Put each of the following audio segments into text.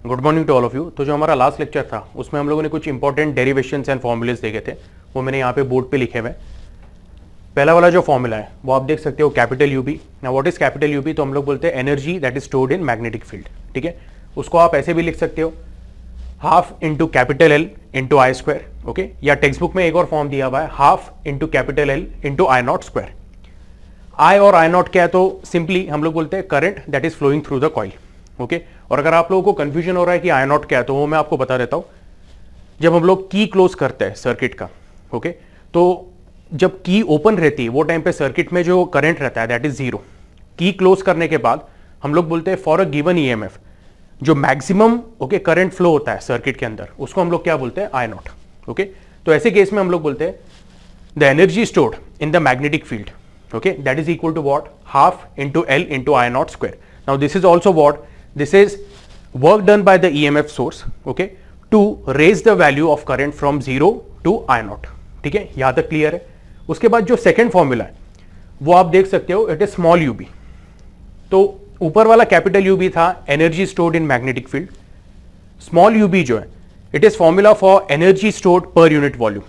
Good morning to all of you. तो जो हमारा लास्ट लेक्चर था उसमें हम लोगों ने कुछ इंपॉर्टेंट डेरिवेशंस एंड फॉर्मूलेस देखे थे, वो मैंने यहाँ पे बोर्ड पे लिखे हुए। पहला वाला जो फॉर्मूला है वो आप देख सकते हो, कैपिटल यूबी। ना व्हाट इज कैपिटल यूबी? तो हम लोग बोलते हैं energy that is stored in magnetic field. ठीक है, उसको आप ऐसे भी लिख सकते हो, half into capital L into I square. Okay, या टेक्स्ट बुक में एक और फॉर्म दिया हुआ है, half into capital L into I not square. I और आई नॉट क्या है? तो सिंपली हम लोग बोलते हैं current that is flowing through the coil. Okay, और अगर आप लोगों को कंफ्यूजन हो रहा है कि आई नॉट क्या है, तो वो मैं आपको बता देता हूं। जब हम लोग की क्लोज करते हैं सर्किट का, ओके, तो जब की ओपन रहती है वो टाइम पे सर्किट में जो करंट रहता है दैट इज जीरो। की क्लोज करने के बाद हम लोग बोलते हैं फॉर अ गिवन ईएमएफ जो मैक्सिमम ओके करंट फ्लो होता है सर्किट के अंदर, उसको हम लोग क्या बोलते हैं? आई नॉट। ओके, तो ऐसे केस में हम लोग बोलते हैं the energy stored in the magnetic field, okay, that is equal to what? Half into L into I not square. Now this is also what? This is work done by the EMF source, okay, to raise the value of current from 0 to I naught. ठीक है, यहां तक clear है। उसके बाद जो second formula है वो आप देख सकते हो, इट इज स्मॉल यूबी। तो ऊपर वाला कैपिटल यूबी था energy stored in magnetic field. Small UB जो है it is formula for energy stored per unit volume,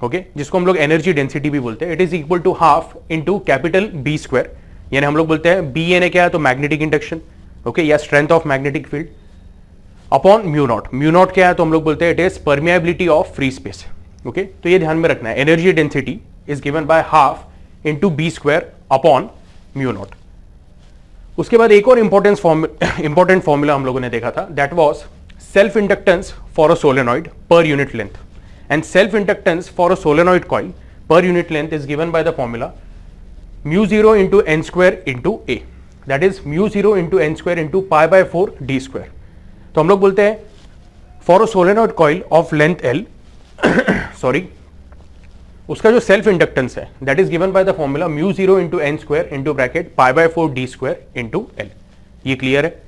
okay, जिसको हम लोग एनर्जी डेंसिटी भी बोलते हैं। It is equal to half into capital B square, यानी हम लोग बोलते हैं बी यानी क्या है? तो मैग्नेटिक इंडक्शन, ओके, या strength of magnetic field, upon mu naught. Mu naught क्या है? तो हम लोग बोलते हैं it is permeability of free space. Okay, तो ये ध्यान में रखना है, energy density is given by half into B square upon mu naught. उसके बाद एक और इंपॉर्टेंट फॉर्मूला हम लोगों ने देखा था, that was self inductance for a solenoid per unit length, and self inductance for a solenoid coil per unit length is given by the formula mu zero into N square into A, that is mu zero into N square into pi by 4 D square. तो हम लोग बोलते हैं for a solenoid coil of length L sorry, उसका जो self inductance है that is given by the formula mu zero into N square into bracket pi by 4 D square into L. ये clear है?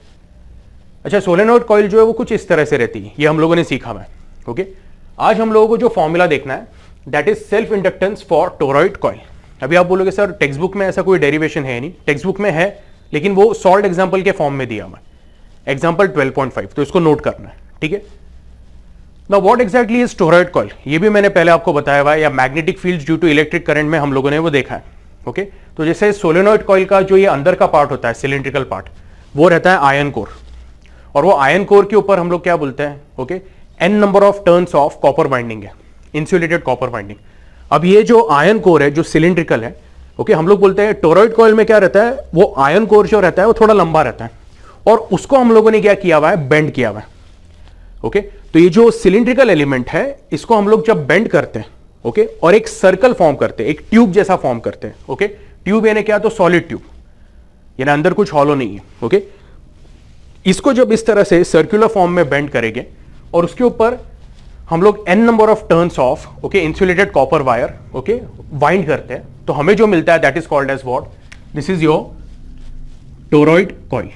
अच्छा, सोलेनॉइड कॉइल जो है वो कुछ इस तरह से रहती है, ये हम लोगों ने सीखा है। ओके, आज हम लोगों को जो फॉर्मूला देखना है that is self inductance for toroid coil. अभी आप बोलोगे सर टेक्स्ट बुक में ऐसा कोई डेरिवेशन है नहीं। टेक्स्ट बुक में है, लेकिन वो सॉल्व एग्जांपल के फॉर्म में दिया हुआ है, एग्जांपल 12.5, तो इसको नोट करना है। ठीक है, now what exactly is toroid coil? ये भी मैंने पहले आपको बताया हुआ है, या magnetic field due to electric current में हम लोगों ने वो देखा है। ओके, तो जैसे सोलेनॉइड कॉइल का जो ये अंदर का पार्ट होता है, सिलिंड्रिकल पार्ट, वो रहता है आयन कोर, और वो आयन कोर के ऊपर हम लोग क्या बोलते हैं? Okay, N number of turns of copper binding है, इंसुलेटेड कॉपर बाइंडिंग। अब ये जो आयन कोर है जो सिलिंड्रिकल है, ओके, हम लोग बोलते हैं टोरॉइड कॉइल में क्या रहता है? वो आयन कोर जो रहता है वो थोड़ा लंबा रहता है, और उसको हम लोगों ने क्या किया हुआ है? बेंड किया हुआ है। ओके, तो ये जो सिलिंड्रिकल एलिमेंट है इसको हम लोग जब बेंड करते हैं, ओके, और एक सर्कल फॉर्म करते हैं, एक ट्यूब जैसा फॉर्म करते हैं। ओके, ट्यूब यानी क्या? तो सॉलिड ट्यूब, यानी अंदर कुछ हॉलो नहीं है। ओके, इसको जब इस तरह से सर्कुलर फॉर्म में बेंड करेंगे और उसके ऊपर हम लोग n number of turns of okay insulated copper wire okay wind करते हैं, तो हमें जो मिलता है that is called as what? This is your toroid coil.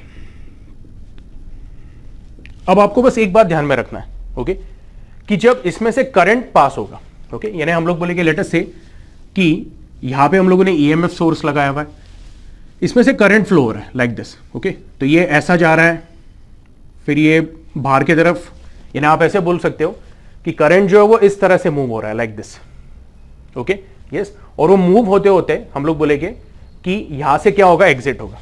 अब आपको बस एक बात ध्यान में रखना है, ओके, कि जब इसमें से करंट पास होगा, ओके, यानी हम लोग बोलेंगे लेट अस से कि यहां पे हम लोगों ने ईएमएफ सोर्स लगाया हुआ है, इसमें से करंट फ्लो हो रहा है लाइक दिस। ओके, तो ये ऐसा जा रहा है, फिर ये बाहर की तरफ, यानी आप ऐसे बोल सकते हो कि करंट जो है वो इस तरह से मूव हो रहा है लाइक दिस। ओके, यस, और वो मूव होते होते हम लोग बोलेंगे कि यहां से क्या होगा? एग्जिट होगा।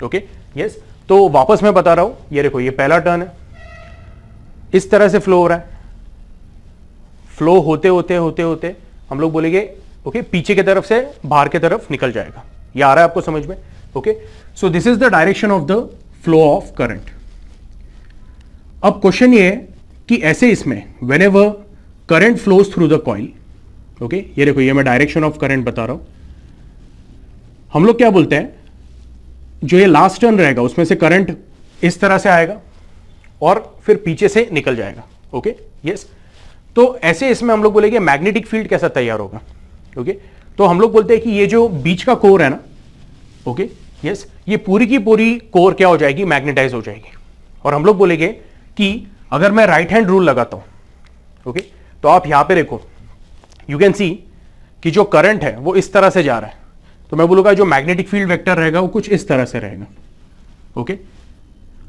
ओके, यस, तो वापस मैं बता रहा हूं, ये देखो, ये पहला टर्न है, इस तरह से फ्लो हो रहा है, फ्लो होते होते होते होते हम लोग बोलेंगे ओके पीछे की तरफ से बाहर की तरफ निकल जाएगा। ये आ रहा है आपको समझ में? Okay, so this is the direction of the flow of current. अब क्वेश्चन ये है कि ऐसे इसमें whenever current flows through the coil, okay, ये देखो, ये मैं डायरेक्शन ऑफ करंट बता रहा हूं, हम लोग क्या बोलते हैं? जो ये लास्ट टर्न रहेगा उसमें से करंट इस तरह से आएगा और फिर पीछे से निकल जाएगा। ओके, यस, तो ऐसे इसमें हम लोग बोलेंगे मैग्नेटिक फील्ड कैसा तैयार होगा? ओके, तो हम लोग बोलते हैं कि ये जो बीच का कोर है ना, ओके, यस, ये पूरी की पूरी कोर क्या हो जाएगी? मैग्नेटाइज हो जाएगी। और हम लोग बोलेंगे कि अगर मैं राइट हैंड रूल लगाता हूं, ओके, तो आप यहां पे देखो, यू कैन सी कि जो करंट है वो इस तरह से जा रहा है, तो मैं बोलूंगा जो मैग्नेटिक फील्ड वेक्टर रहेगा वो कुछ इस तरह से रहेगा। ओके,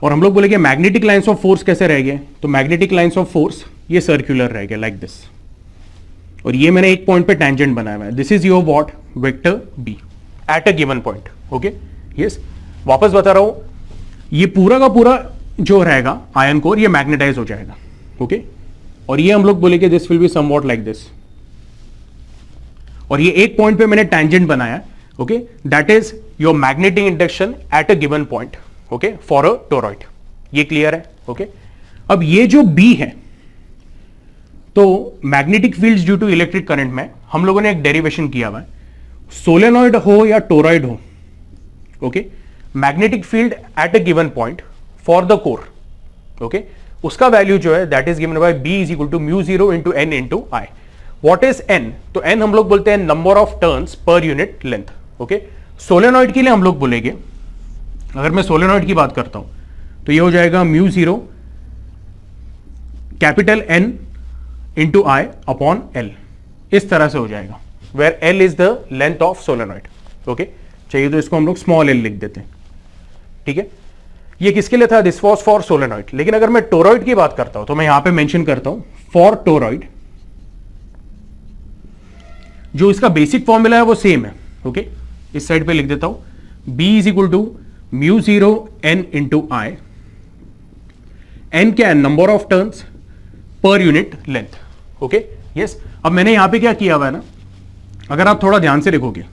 और हम लोग बोलेंगे मैग्नेटिक लाइंस ऑफ फोर्स कैसे रह गए, तो मैग्नेटिक लाइंस ऑफ फोर्स ये सर्कुलर रह गए लाइक दिस, और ये मैंने एक पॉइंट पे टेंजेंट बनाया हुआ है, this is your what vector B at a given point. Okay yes, वापस बता रहा हूं, ये पूरा का पूरा जो रहेगा आयन कोर ये मैग्नेटाइज हो जाएगा। ओके और ये हम लोग बोलेंगे this will be somewhat like this, और ये एक पॉइंट पे मैंने टेंजेंट बनाया। Okay that is your magnetic induction at a given point, okay for a toroid. ये क्लियर है? ओके अब ये जो बी है, तो magnetic fields due to electric current में हम लोगों ने एक डेरिवेशन किया हुआ है, सोलेनॉइड हो या टोरॉइड हो, okay magnetic field at a given point for the core, okay उसका वैल्यू जो है that is given by B is equal to mu 0 into N into I. What is N? तो एन हम लोग बोलते हैं number of turns per unit length. Okay solenoid के लिए हम लोग बोलेंगे, अगर मैं सोलेनॉइड की बात करता हूं तो ये हो जाएगा mu 0 capital N into I upon L, इस तरह से हो जाएगा, where L is the length of solenoid. Okay चाहिए तो इसको हम लोग स्मॉल एल लिख देते हैं, ठीक है। ये किसके लिए था? This was for solenoid. लेकिन अगर मैं टोरॉइड की बात करता हूं तो मैं यहां पे मेंशन करता हूं फॉर टोरॉइड, जो इसका बेसिक फॉर्मूला है वो सेम है। ओके इस साइड पे लिख देता हूं, B is equal to mu 0 N into I, N क्या है? Number of turns per unit length. Okay yes, अब मैंने यहां पे क्या किया हुआ है ना, अगर आप थोड़ा ध्यान से देखोगे,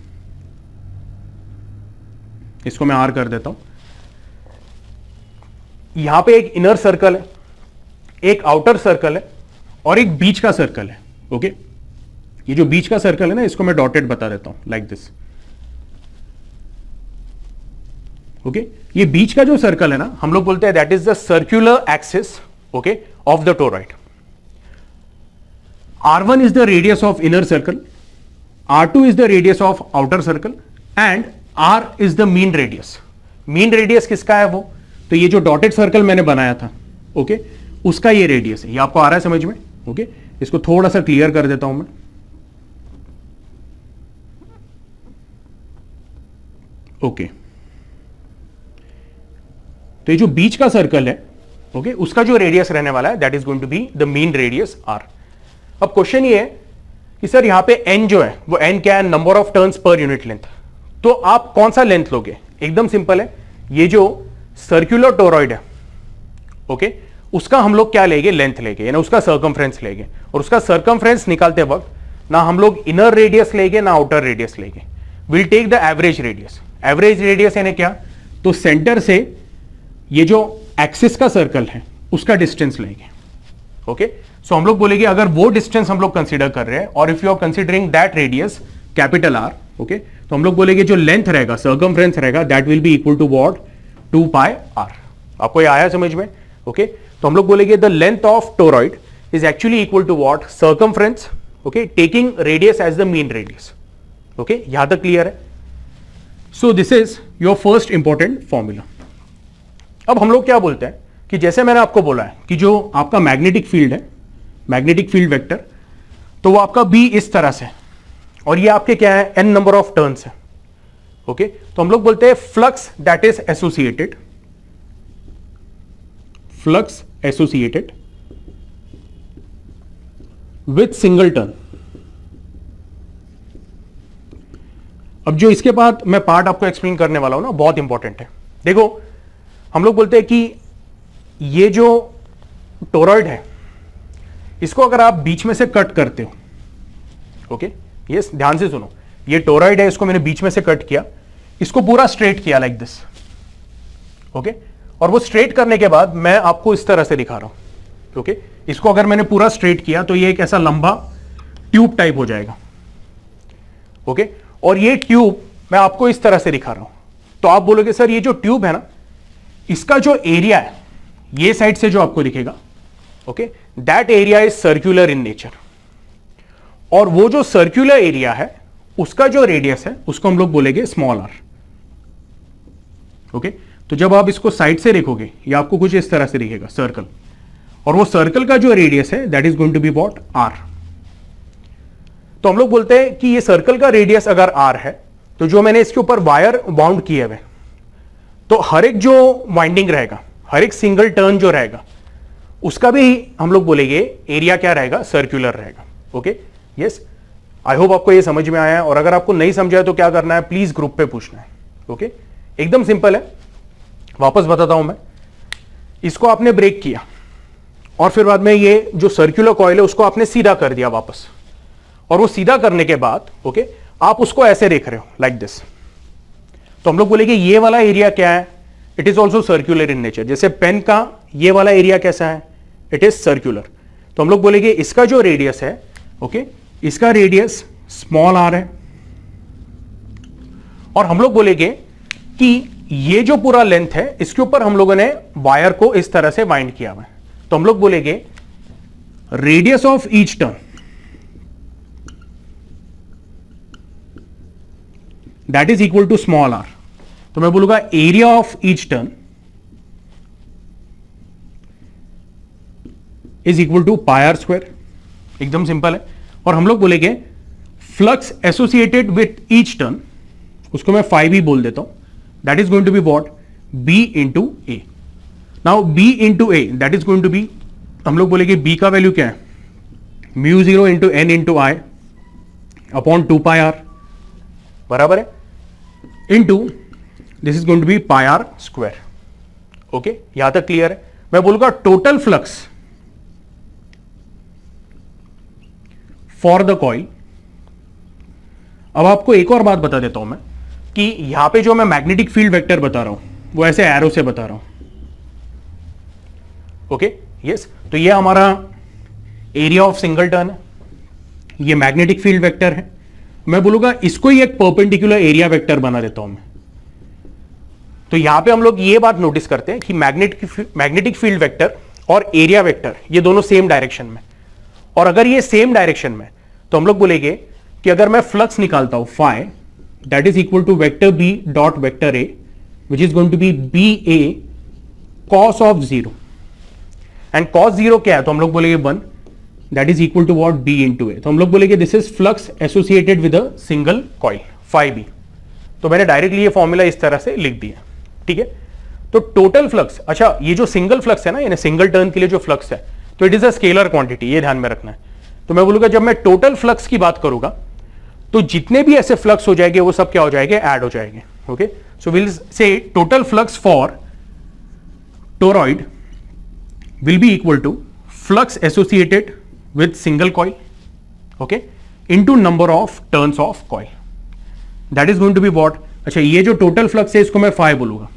इसको मैं आर कर देता हूं, यहां पे एक इनर सर्कल है, एक आउटर सर्कल है और एक बीच का सर्कल है। ओके ये जो बीच का सर्कल है ना, इसको मैं डॉटेड बता देता हूं लाइक दिस। ओके ये बीच का जो सर्कल है ना, हम लोग बोलते हैं that is the circular axis, okay of the toroid. R1 is the radius of inner circle, R2 is the radius of outer circle and R is the mean radius. mean radius किसका है वो? तो ये जो dotted circle मैंने बनाया था, okay उसका ये रेडियस है। ये आपको आ रहा है समझ में? ओके इसको थोड़ा सा क्लियर कर देता हूं मैं। ओके तो ये जो बीच का सर्कल है, ओके उसका जो रेडियस रहने वाला है that is going to be the mean radius R. अब क्वेश्चन ये है कि सर यहां पे n जो है वो n क्या है? Number of turns per unit length. तो आप कौन सा लेंथ लोगे? एकदम सिंपल है, ये जो सर्कुलर टोरॉइड है, ओके उसका हम लोग क्या लेंगे? लेंथ लेंगे, यानी उसका सर्कमफ्रेंस लेंगे। और उसका सर्कमफ्रेंस निकालते वक्त ना हम लोग इनर रेडियस लेंगे ना आउटर रेडियस लेंगे, will take the average radius. Average radius यानी क्या? तो सेंटर से ये जो एक्सिस का सर्कल है उसका डिस्टेंस लेंगे। ओके सो हम लोग बोलेंगे अगर वो डिस्टेंस हम लोग कंसीडर कर रहे हैं, और if you are considering that radius capital R, okay तो हम लोग बोलेंगे जो लेंथ रहेगा, सर्कमफ्रेंस रहेगा, that will be equal to what? 2 pi R. आपको ये आया समझ में? ओके तो हम लोग बोलेंगे the length of toroid is actually equal to what? Circumference, okay taking radius as the mean radius. Okay यहां तक क्लियर है? So this is your first important formula. अब हम लोग क्या बोलते हैं कि जैसे मैंने आपको बोला है कि जो आपका मैग्नेटिक फील्ड है, मैग्नेटिक फील्ड वेक्टर, तो वो आपका बी इस तरह से, और ये आपके क्या है? एन नंबर ऑफ टर्न्स है। ओके तो हम लोग बोलते हैं flux that is associated, flux associated with single turn. अब जो इसके बाद मैं पार्ट आपको एक्सप्लेन करने वाला हूं ना, बहुत इंपॉर्टेंट है। देखो हम लोग बोलते हैं कि ये जो टोरॉइड है, इसको अगर आप बीच में से कट करते हो, ओके ये ध्यान से सुनो, ये टोरॉइड है, इसको मैंने बीच में से कट किया, इसको पूरा स्ट्रेट किया लाइक दिस, ओके और वो स्ट्रेट करने के बाद मैं आपको इस तरह से दिखा रहा हूं। ओके इसको अगर मैंने पूरा स्ट्रेट किया तो ये एक ऐसा लंबा ट्यूब टाइप हो जाएगा। ओके और ये ट्यूब मैं आपको इस तरह से दिखा रहा हूं, तो आप बोलोगे सर ये जो ट्यूब है ना, इसका जो एरिया है ये साइड से जो आपको दिखेगा, okay that area is circular in nature, और वो जो सर्कुलर एरिया है उसका जो रेडियस है उसको हम लोग बोलेंगे स्मॉल आर। ओके तो जब आप इसको साइड से देखोगे ये आपको कुछ इस तरह से दिखेगा सर्कल, और वो सर्कल का जो रेडियस है that is going to be what? R. तो हम लोग बोलते हैं कि ये सर्कल का रेडियस अगर आर है, तो जो मैंने इसके ऊपर वायर बाउंड किए हुए, तो हर एक जो वाइंडिंग रहेगा, हर एक सिंगल टर्न जो रहेगा उसका भी हम लोग बोलेंगे एरिया क्या रहेगा, सर्कुलर रहेगा। ओके, यस, आई होप आपको ये समझ में आया है। और अगर आपको नहीं समझा है तो क्या करना है, प्लीज ग्रुप पे पूछना है। ओके, एकदम सिंपल है, वापस बताता हूं मैं। इसको आपने ब्रेक किया और फिर बाद में ये जो सर्कुलर कॉइल है उसको आपने सीधा कर दिया वापस, और वो सीधा करने के बाद ओके आप उसको ऐसे देख रहे हो लाइक दिस, तो हम लोग बोलेंगे ये वाला एरिया क्या है, it is also circular in nature. जैसे पेन का ये वाला एरिया कैसा है, इट इज सर्कुलर। तो हम लोग बोलेंगे इसका जो रेडियस है ओके इसका रेडियस स्मॉल आर है, और हम लोग बोलेंगे कि ये जो पूरा लेंथ है इसके ऊपर हम लोगों ने वायर को इस तरह से वाइंड किया हुआ है। तो हम लोग बोलेंगे radius of each turn that is equal to small R. तो मैं बोलूंगा area of each turn is equal to pi R square. एकदम सिंपल है। और हम लोग बोलेंगे flux associated with each turn, उसको मैं फाई भी बोल देता हूं, that is going to be what, B into A. Now B into A that is going to be, हम लोग बोलेंगे बी का वैल्यू क्या है, mu zero into N into I upon 2 pi R, बराबर है, into this is going to be pi R square. Okay, यहां तक क्लियर है। मैं बोलूंगा total flux for the coil. अब आपको एक और बात बता देता हूं मैं कि यहां पे जो मैं मैग्नेटिक फील्ड वेक्टर बता रहा हूं वो ऐसे एरो से बता रहा हूं। ओके, यस, तो ये हमारा एरिया ऑफ सिंगल टर्न है, ये मैग्नेटिक फील्ड वेक्टर है। मैं बोलूंगा इसको ही एक परपेंडिकुलर एरिया वेक्टर बना देता हूं मैं। तो यहां पे हम लोग ये बात नोटिस करते हैं कि मैग्नेटिक फील्ड वेक्टर और एरिया वेक्टर ये दोनों सेम डायरेक्शन में, और अगर ये सेम डायरेक्शन में तो हम लोग बोलेंगे कि अगर मैं फ्लक्स निकालता हूं phi that is equal to vector B dot vector A which is going to be B A cos of zero, and cos zero क्या है, तो हम लोग बोलेंगे 1 that is equal to what, B into A. तो हम लोग बोलेंगे this is flux associated with a single coil phi B. तो मैंने डायरेक्टली ये फॉर्मूला इस तरह से लिख दिया, ठीक है। तो टोटल फ्लक्स, अच्छा ये जो सिंगल फ्लक्स है ना, यानी सिंगल टर्न के लिए जो फ्लक्स है, तो it is a scalar quantity, ये ध्यान में रखना है। तो मैं बोलूंगा जब मैं टोटल फ्लक्स की बात करूंगा तो जितने भी ऐसे फ्लक्स हो जाएंगे वो सब क्या हो जाएंगे, ऐड हो जाएंगे। Okay, so will say total flux for toroid will be equal to flux associated with single coil, okay, into number of turns of coil, that is going to be what, अच्छा ये जो total flux है इसको मैं phi बोलूंगा,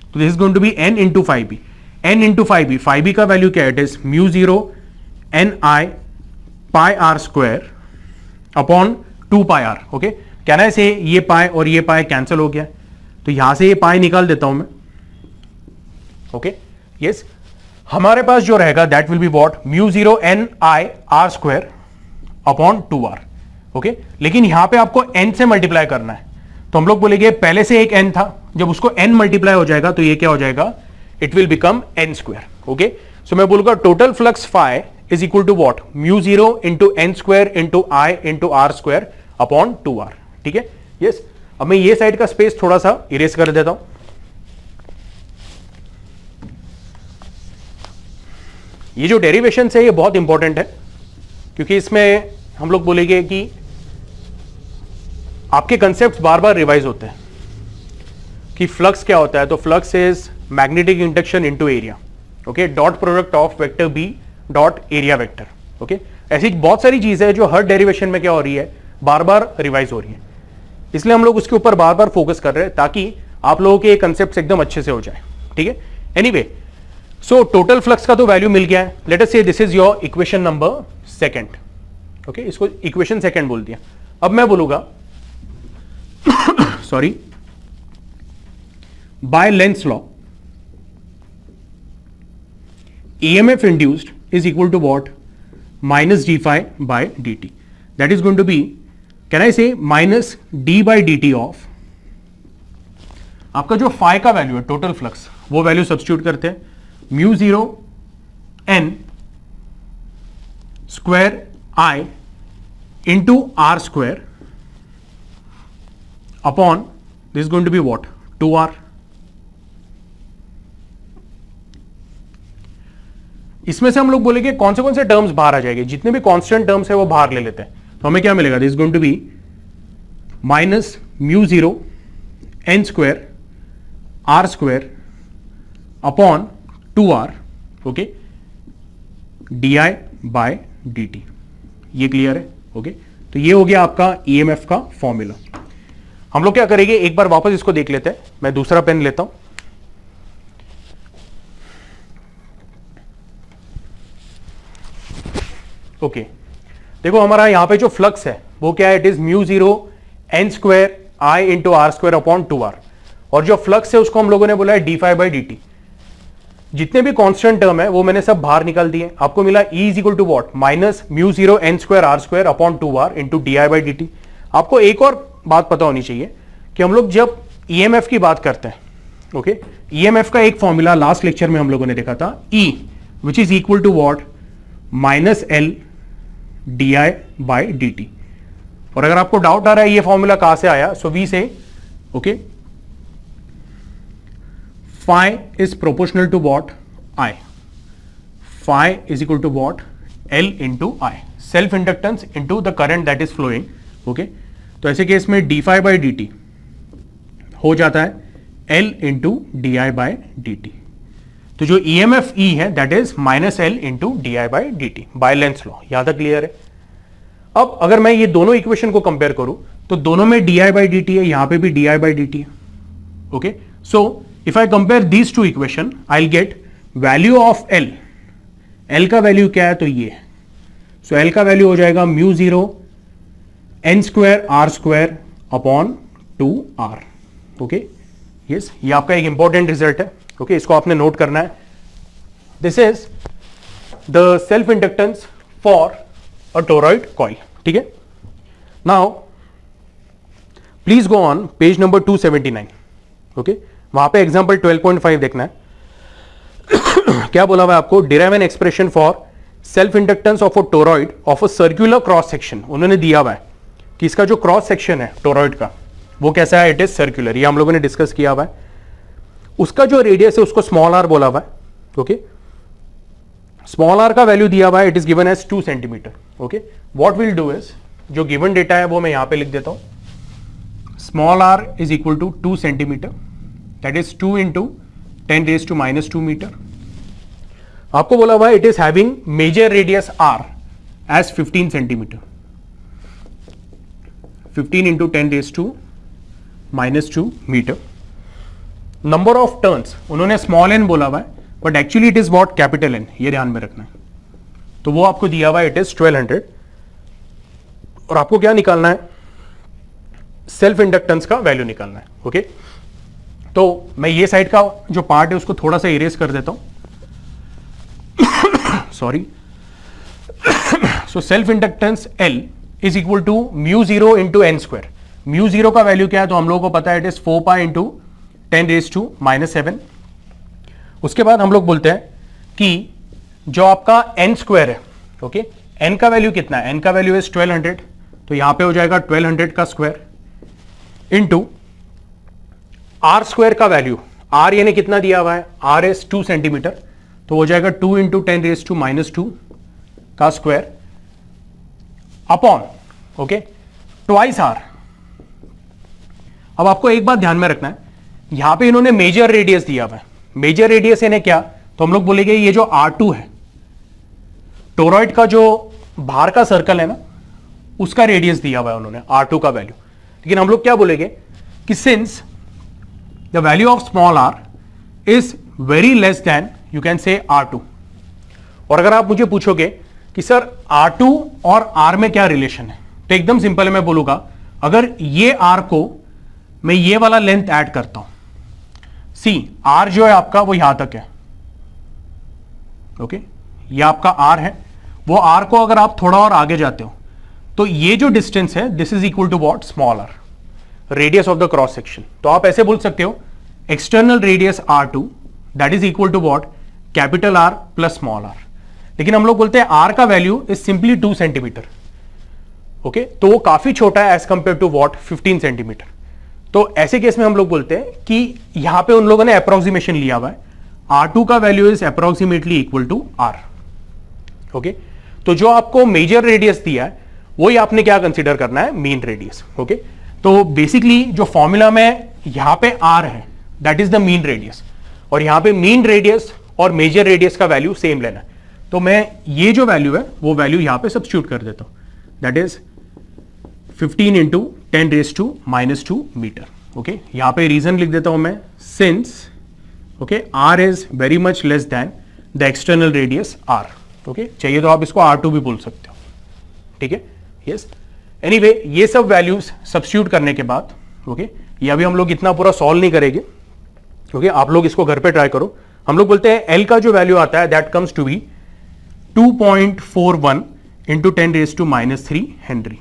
तो this is going to be n into phi b, n into phi b का value क्या है, it is mu 0 n I pi r square upon 2 pi r, okay, कहना है से ये पाई और ये पाई कैंसिल हो गया, तो यहां से ये पाई निकाल देता हूं मैं। ओके, यस, हमारे पास जो रहेगा that will be what, mu 0 N I R square upon 2r। Okay, लेकिन यहां पे आपको n से मल्टीप्लाई करना है, तो हम लोग बोलेंगे पहले से एक n था, जब उसको n मल्टीप्लाई हो जाएगा तो ये क्या हो जाएगा, it will become n square. Okay, so मैं बोलूंगा total flux phi is equal to what, mu 0 into N square into I into R square upon 2r। ठीक है, यस। अब मैं ये साइड का स्पेस थोड़ा सा इरेज कर देता हूं। ये जो डेरिवेशन है ये बहुत इंपॉर्टेंट है, क्योंकि इसमें हम लोग बोलेंगे कि आपके कंसेप्ट बार बार रिवाइज होते हैं कि फ्लक्स क्या होता है। तो flux is magnetic induction into area, okay, dot product of vector B dot area vector. Okay, ऐसी बहुत सारी चीजें हैं जो हर डेरिवेशन में क्या हो रही है, बार बार रिवाइज हो रही है, इसलिए हम लोग उसके ऊपर बार बार फोकस कर रहे हैं ताकि आप लोगों के कंसेप्ट एकदम अच्छे से हो जाए। ठीक है, एनीवे, सो टोटल फ्लक्स का तो वैल्यू मिल गया है। लेट अस से this is your equation number second. Okay, इसको इक्वेशन सेकंड बोल दिया। अब मैं बोलूंगा sorry, bye Lenz law EMF induced is equal to what, minus d phi by dt, that is going to be, can I say minus d by dt of, आपका जो phi का value है total flux, वो value substitute करते हैं, mu 0 n square i into R square upon this going to be what, 2r। इसमें से हम लोग बोलेंगे कौन से टर्म्स बाहर आ जाएंगे, जितने भी कांस्टेंट टर्म्स है वो बाहर ले लेते हैं। तो हमें क्या मिलेगा, this is going to be minus mu zero N square R square upon 2r, okay, D by D T. ये क्लियर है? ओके, तो ये हो गया आपका ईएमएफ का फॉर्मूला। हम लोग क्या करेंगे, एक बार वापस इसको देख लेते हैं। मैं दूसरा पेन लेता हूं। ओके, देखो हमारा यहां पे जो फ्लक्स है वो क्या है, it is mu zero N square I into R square upon 2r, और जो फ्लक्स है उसको हम लोगों ने बोला है D five by D T. जितने भी कांस्टेंट टर्म है वो मैंने सब बाहर निकाल दिए। आपको मिला E is equal to what, minus mu zero N square R square upon 2r into D I by D T. आपको एक और बात पता होनी चाहिए कि हम लोग जब ईएमएफ की बात करते हैं, ओके, ईएमएफ का एक फॉर्मूला लास्ट लेक्चर में हम लोगों ने देखा था, E which is equal to what, minus L D I by D T. और अगर आपको डाउट आ रहा है ये फॉर्मूला कहां से आया, सो वी से okay phi is proportional to what, I. Phi is equal to what, L into I. Self inductance into the current that is flowing. Okay, तो ऐसे केस में D phi by D T हो जाता है L into D I by D T. तो जो E M F E है that is minus L into D I by D T by Lenz law. यहां तक क्लियर है? अब अगर मैं ये दोनों इक्वेशन को कंपेयर करूं तो दोनों में D I by D T है, यहां पे भी D I by D T है। Okay, so if I compare these two equation, I'll get value of L. L का वैल्यू क्या है, तो ये है। सो L का वैल्यू हो जाएगा mu zero N square R square upon 2r। Okay, yes, ये आपका एक इंपॉर्टेंट रिजल्ट है। ओके, इसको आपने नोट करना है। This is the self inductance for a toroid coil. ठीक है, now please go on page number 279। Okay, वहां पे एग्जाम्पल 12.5 देखना है। क्या बोला हुआ है आपको, derive an expression for self inductance of a toroid of a circular cross section. उन्होंने दिया हुआ है कि इसका जो क्रॉस सेक्शन है टोरॉइड का वो कैसा है, इट इज सर्कुलर। ये हम लोगों ने डिस्कस किया हुआ है। उसका जो रेडियस है उसको स्मॉल आर बोला हुआ है। ओके, स्मॉल आर का वैल्यू दिया हुआ है, it is given as 2 centimetre. Okay, what will do is, जो गिवन डेटा है वो मैं यहां पे लिख देता हूं। Small R is equal to 2 centimetre, that is 2 into 10 raised to minus 2 meter। आपको बोला हुआ है it is having major radius r as 15 centimetre, 15 into 10 raised to minus 2 metre. Number of turns उन्होंने स्मॉल n बोला हुआ है, but actually it is what, capital N, ये ध्यान में रखना है। तो वो आपको दिया हुआ है, इट इज 1200। और आपको क्या निकालना है, सेल्फ इंडक्टेंस का वैल्यू निकालना है। ओके, तो मैं ये साइड का जो पार्ट है उसको थोड़ा सा इरेज कर देता हूं, sorry. So self inductance L is equal to mu zero into N square. Mu zero का वैल्यू क्या है, तो हम लोगों को पता है it is 4 pi into 10 raise to minus 7। उसके बाद हम लोग बोलते हैं कि जो आपका एन स्क्वायर है, ओके, एन का वैल्यू कितना है, एन का वैल्यू इज 1200, तो यहां पे हो जाएगा 1200 का स्क्वायर इंटू आर स्क्वायर का वैल्यू, आर यानी कितना दिया हुआ है, आर इज 2 सेंटीमीटर, तो हो जाएगा 2 इंटू 10 रेज टू माइनस 2 का square upon, okay, twice R. अब आपको एक बात ध्यान में रखना है, यहां पे इन्होंने मेजर रेडियस दिया हुआ है। मेजर रेडियस यानी क्या, तो हम लोग बोलेंगे ये जो R2 है, टोरॉइड का जो बाहर का सर्कल है ना, उसका रेडियस दिया हुआ है उन्होंने, R2 का वैल्यू। लेकिन हम लोग क्या बोलेंगे कि since the value of small r is very less than, you can से R2। और अगर आप मुझे पूछोगे कि सर R2 और R में क्या रिलेशन है, तो एकदम सिंपल है, मैं बोलूंगा अगर ये R को मैं ये वाला लेंथ ऐड करता हूं, सी R जो है आपका वो यहां तक है, ओके, ये आपका R है, वो R को अगर आप थोड़ा और आगे जाते हो तो ये जो डिस्टेंस है this is equal to what, small r, radius of the cross section. तो आप ऐसे बोल सकते हो external radius R2 that is equal to what, capital R plus small r। लेकिन हम लोग बोलते हैं R का value is simply 2 centimetre, okay, तो वो काफी छोटा है as compared to what, 15 centimetre. तो ऐसे केस में हम लोग बोलते हैं कि यहां पे उन लोगों ने अप्रोक्सीमेशन लिया हुआ है, R2 का value is approximately equal to R। ओके तो जो आपको मेजर रेडियस दिया है वही आपने क्या कंसीडर करना है, मीन रेडियस। ओके तो बेसिकली जो फॉर्मूला में यहां पे आर है that is the mean radius, और यहां पे मीन रेडियस और मेजर रेडियस का वैल्यू सेम लेना है। तो मैं ये जो वैल्यू है वो वैल्यू यहां पे सब्स्टिट्यूट कर देता हूं, that is 15 into 10⁻⁻² metre. Okay यहां पे रीजन लिख देता हूं मैं, since okay R is very much less than the external radius R. Okay चाहिए तो आप इसको R2 भी बोल सकते हो, ठीक है, यस। एनीवे ये सब वैल्यूज सब्स्टिट्यूट करने के बाद ओके ये अभी हम लोग इतना पूरा सॉल्व नहीं करेंगे, ओके आप लोग इसको घर पे ट्राई करो। हम लोग बोलते हैं एल का जो वैल्यू आता है that comes to be 2.41 into 10⁻³ henry.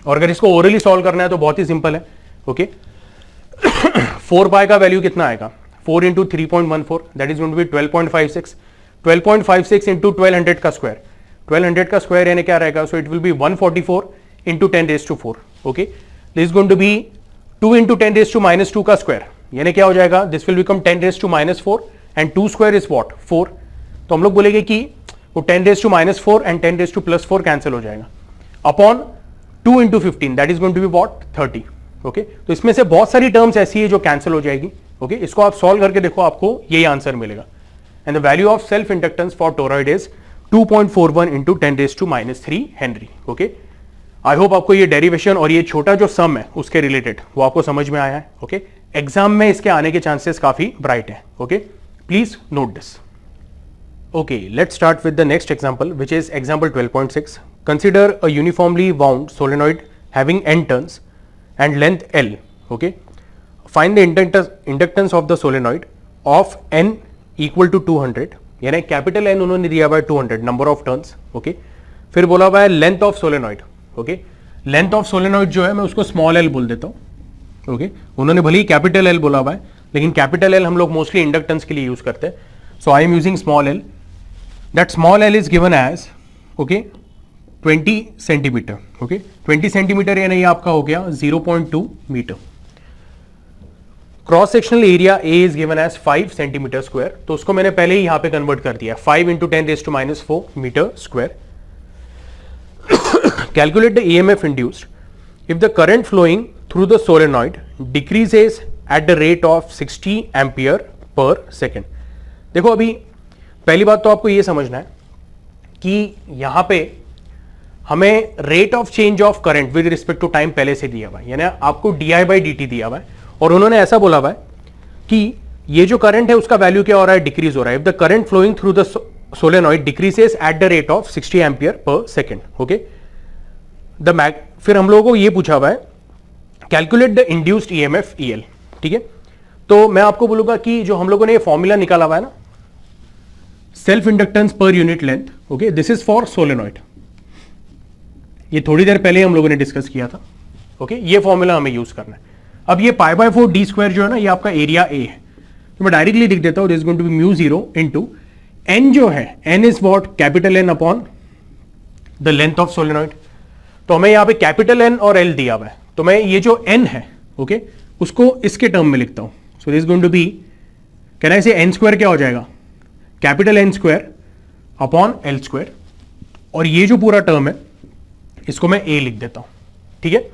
और अगर इसको ओरली सॉल्व करना है तो बहुत ही सिंपल है। ओके 4 पाई का वैल्यू कितना आएगा, 4 into 3.14 that is going to be 12.56। 12.56 into 1200 का स्क्वायर, 1200 का स्क्वायर यानी क्या रहेगा, so it will be 144 into 10⁻⁴। Okay this is going to be 2 into 10⁻² का स्क्वायर यानी क्या हो जाएगा, this will become 10⁻⁴ and 2 square is what 4। तो हम लोग बोलेंगे कि वो 10⁻⁴ एंड 10⁻+4 कैंसिल हो जाएगा upon 2 into 15 that is going to be what 30। Okay तो इसमें से बहुत सारी टर्म्स ऐसी है जो कैंसिल हो जाएगी। ओके इसको आप सॉल्व करके देखो, आपको यही आंसर मिलेगा। And the value of self inductance for toroid is 2.41 into 10⁻³ Henry. Okay I hope आपको ये डेरिवेशन और ये छोटा जो सम है उसके रिलेटेड वो आपको समझ में आया है। ओके एग्जाम में इसके आने के चांसेस काफी ब्राइट है। Okay please note this. Okay, let's start with the next example, which is example 12.6. Consider a uniformly wound solenoid having n turns and length L. Okay, find the inductance of the solenoid of n equal to 200. यानी capital N उन्होंने दिया हुआ है 200 number of turns. Okay फिर बोला हुआ है length of solenoid. Okay length of solenoid जो है मैं उसको स्मॉल एल बोल देता हूँ। ओके उन्होंने भले ही कैपिटल एल बोला हुआ है, लेकिन कैपिटल एल हम लोग मोस्टली इंडक्टेंस के लिए यूज करते हैं, so I am using small L. That small l is given as okay 20 centimetre. Okay 20 centimetre यानी ये आपका हो गया 0.2 metre. Cross sectional area A is given as 5 centimetre square, तो उसको मैंने पहले ही यहां पे कन्वर्ट कर दिया 5 into 10⁻⁴ metre square. Calculate the EMF induced if the current flowing through the solenoid decreases at the rate of 60 ampere per second. देखो अभी पहली बात तो आपको यह समझना है कि यहां पे हमें rate of change of current with respect to time पहले से दिया हुआ है, यानी आपको di/dt दिया हुआ है, और उन्होंने ऐसा बोला हुआ है कि ये जो करंट है उसका वैल्यू क्या हो रहा है, डिक्रीज हो रहा है। If the current flowing through the solenoid decreases at the rate of 60 ampere per second. Okay फिर हम लोगों को ये पूछा हुआ है calculate the induced EMF EL। ठीक है तो मैं आपको बोलूंगा कि जो हम लोगों ने ये फॉर्मूला निकाला हुआ है ना, सेल्फ इंडक्टेंस पर unit length, okay this is for solenoid, ये थोड़ी देर पहले हम लोगों ने डिस्कस किया था। ओके ये फॉर्मूला हमें यूज करना है। अब ये π/4 d स्क्वायर जो है ना, ये आपका एरिया A है, तो मैं डायरेक्टली लिख देता हूं this is going to be μ0 into n जो है, n is what capital N upon the length of solenoid. तो हमें यहां पे कैपिटल N और L दिया हुआ है, तो मैं ये जो n है ओके उसको इसके टर्म में लिखता हूं। So this is going to be can I say n square क्या हो जाएगा, capital N square upon L square, और ये जो पूरा टर्म है इसको मैं A लिख देता हूं। ठीक है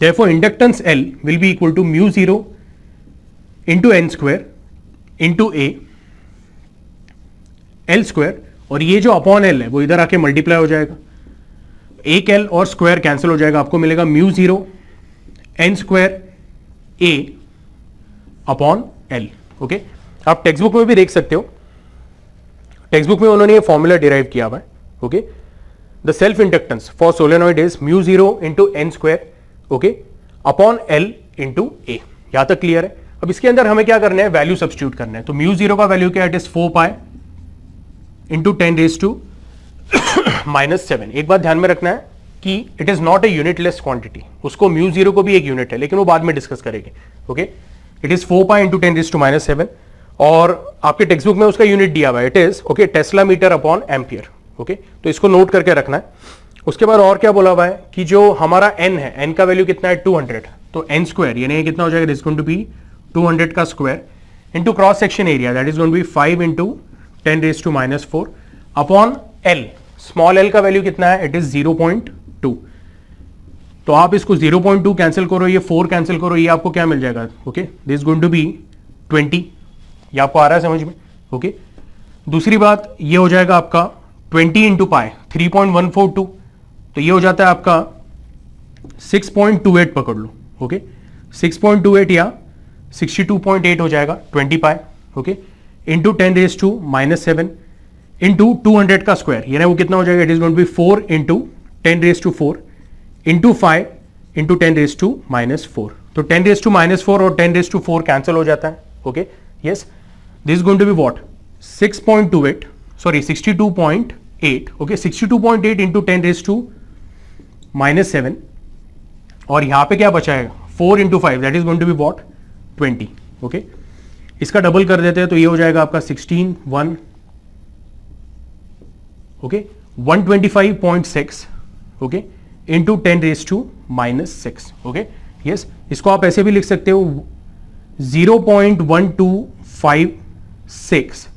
therefore inductance L will be equal to μ0 into n square into A L square, और ये जो अपॉन L है वो इधर आके मल्टीप्लाई हो जाएगा, एक L और स्क्वायर कैंसिल हो जाएगा, आपको मिलेगा μ0 n square A upon L। Okay आप टेक्स्ट बुक में भी देख सकते हो, टेक्स्ट बुक में उन्होंने ये फॉर्मूला डिराइव किया हुआ है। Okay the self inductance for solenoid is μ0 into n square okay upon L into A। यहां तक क्लियर है। अब इसके अंदर हमें क्या करना है, वैल्यू सब्स्टिट्यूट करना है। तो μ0 का वैल्यू क्या है, इट इज 4 पाई इंटू 10⁻⁻⁷। एक बात ध्यान में रखना है कि it is not a unitless quantity, उसको μ0 को भी एक यूनिट है, लेकिन वो बाद में डिस्कस करेंगे। Okay it is 4 pi into 10⁻⁷, और आपके टेक्स्ट बुक में उसका यूनिट दिया हुआ है, it is okay tesla metre upon ampere. Okay तो इसको नोट करके रखना है। उसके बाद और क्या बोला हुआ है कि जो हमारा n है, n का वैल्यू कितना है 200, तो n स्क्वायर यानी कितना हो जाएगा, दिस गोइंग टू बी 200 का square into cross section area that is going to be 5 into 10⁻⁴ upon L, small L का वैल्यू कितना है, इट इज 0.2। तो आप इसको 0.2 कैंसिल करो, ये 4 कैंसिल करो, ये आपको क्या मिल जाएगा, okay, this going to be 20। ये आपको आ रहा है समझ में, ओके। दूसरी बात ये हो जाएगा आपका 20 इंटू पाई 3.142, तो ये हो जाता है आपका 6.28 पकड़ लो, ओके, 6.28 या 62.8 हो जाएगा 20 पाई, ओके, इंटू 10⁻⁻7 इंटू 200 का स्क्वायर, यानी वो कितना हो जाएगा, it is going to be 4 into 10⁻4 into 5 into 10⁻⁻4। तो 10⁻⁻4 और 10⁻4 कैंसिल हो जाता है, okay, yes, this going to be what 6.28 sorry 62.8, okay, 62.8 into 10⁻⁻7 और यहां पे क्या बचाएगा 4 इंटू 5 that is going to be what 20, okay. इसका डबल कर देते हैं तो ये हो जाएगा आपका 16 okay 125.6, okay, into 10⁻⁻6, okay, yes. इसको आप ऐसे भी लिख सकते हो 0.1256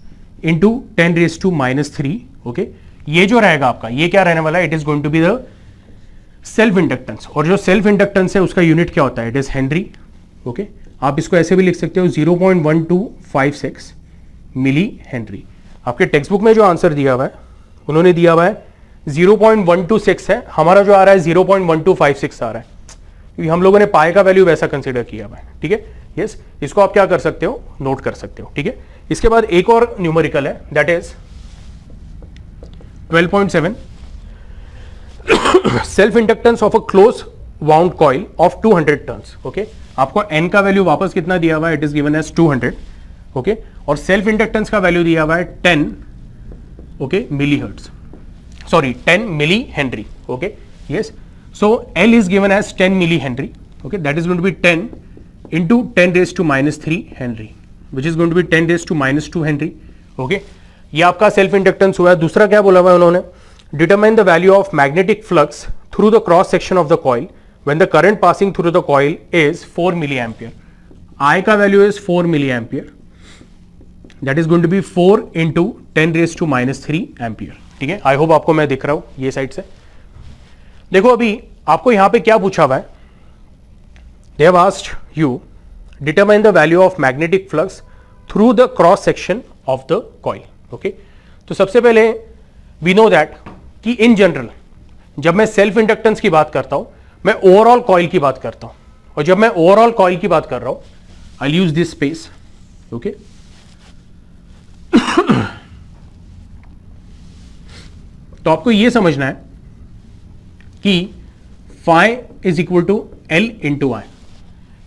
इंटू 10⁻⁻3, ओके। ये जो रहेगा आपका, ये क्या रहने वाला है, it is going to be the self inductance, और जो सेल्फ इंडक्टेंस है उसका यूनिट क्या होता है, इट इज हेनरी, ओके। आप इसको ऐसे भी लिख सकते हो 0.1256 मिली हेनरी। आपके टेक्स्ट बुक में जो आंसर दिया हुआ है उन्होंने दिया हुआ है 0.126 है, हमारा जो आ रहा है 0.1256 आ रहा है, क्योंकि हम लोगों ने पाई का वैल्यू वैसा कंसीडर किया हुआ है, ठीक है, यस। इसको आप क्या कर सकते हो, नोट कर सकते हो, ठीक है। इसके बाद एक और न्यूमेरिकल है, that is 12.7 self inductance of a close wound coil of 200 turns, okay. आपको n का वैल्यू वापस कितना दिया हुआ है, it is given as 200, okay, और सेल्फ इंडक्टेंस का वैल्यू दिया हुआ है 10, okay, milli hertz, sorry 10 milli henry, okay, yes, so L is given as 10 milli henry, okay, that is going to be 10 into 10⁻³ henry, which is going to be 10⁻² henry, okay। ये आपका self inductance हुआ है। दूसरा क्या बोला हुआ है उन्होंने, determine the value of magnetic flux through the cross section of the coil when the current passing through the coil is 4 milli ampere. I का value is 4 milli ampere, that is going to be 4 into 10⁻³ ampere, ठीक है। I hope आपको मैं दिख रहा हूं ये side से। देखो अभी आपको यहां पे क्या पूछा हुआ है, they have asked you determine the value of magnetic flux through the cross section of the coil, okay. तो सबसे पहले वी नो दैट कि इन जनरल जब मैं सेल्फ इंडक्टेंस की बात करता हूं मैं ओवरऑल कॉइल की बात करता हूं, और जब मैं ओवरऑल कॉइल की बात कर रहा हूं I use this space, okay. तो आपको यह समझना है कि phi is equal to L into I.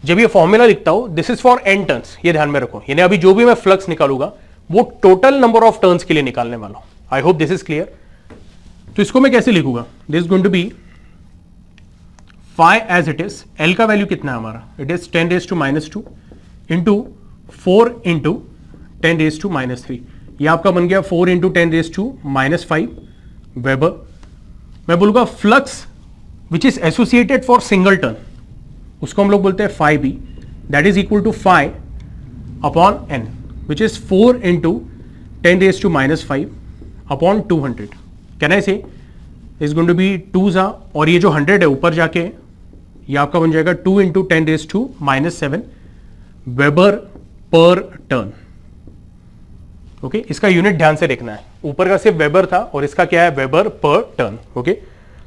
जब ये फॉर्मूला लिखता हूं this is for n turns, ये ध्यान में रखो, यानी अभी जो भी मैं फ्लक्स निकालूंगा वो टोटल नंबर ऑफ टर्न्स के लिए निकालने वाला हूं। I hope this is clear. तो इसको मैं कैसे लिखूंगा, this going to be phi as it is, L का वैल्यू कितना है हमारा, इट इज 10⁻² इंटू 4 इंटू 10⁻⁻3। ये आपका बन गया 4 इंटू 10⁻⁻5 वेबर। मैं बोलूंगा flux which is associated for single turn, उसको हम लोग बोलते हैं phi b, that is equal to phi upon n which is 4 into 10⁻⁻5 upon 200। Can I say is going to be 2 जा, और ये जो 100 है ऊपर जाके ये आपका बन जाएगा 2 इंटू 10⁻⁻7 वेबर पर टर्न, ओके। इसका यूनिट ध्यान से देखना है, ऊपर का सिर्फ वेबर था और इसका क्या है वेबर पर टर्न, ओके।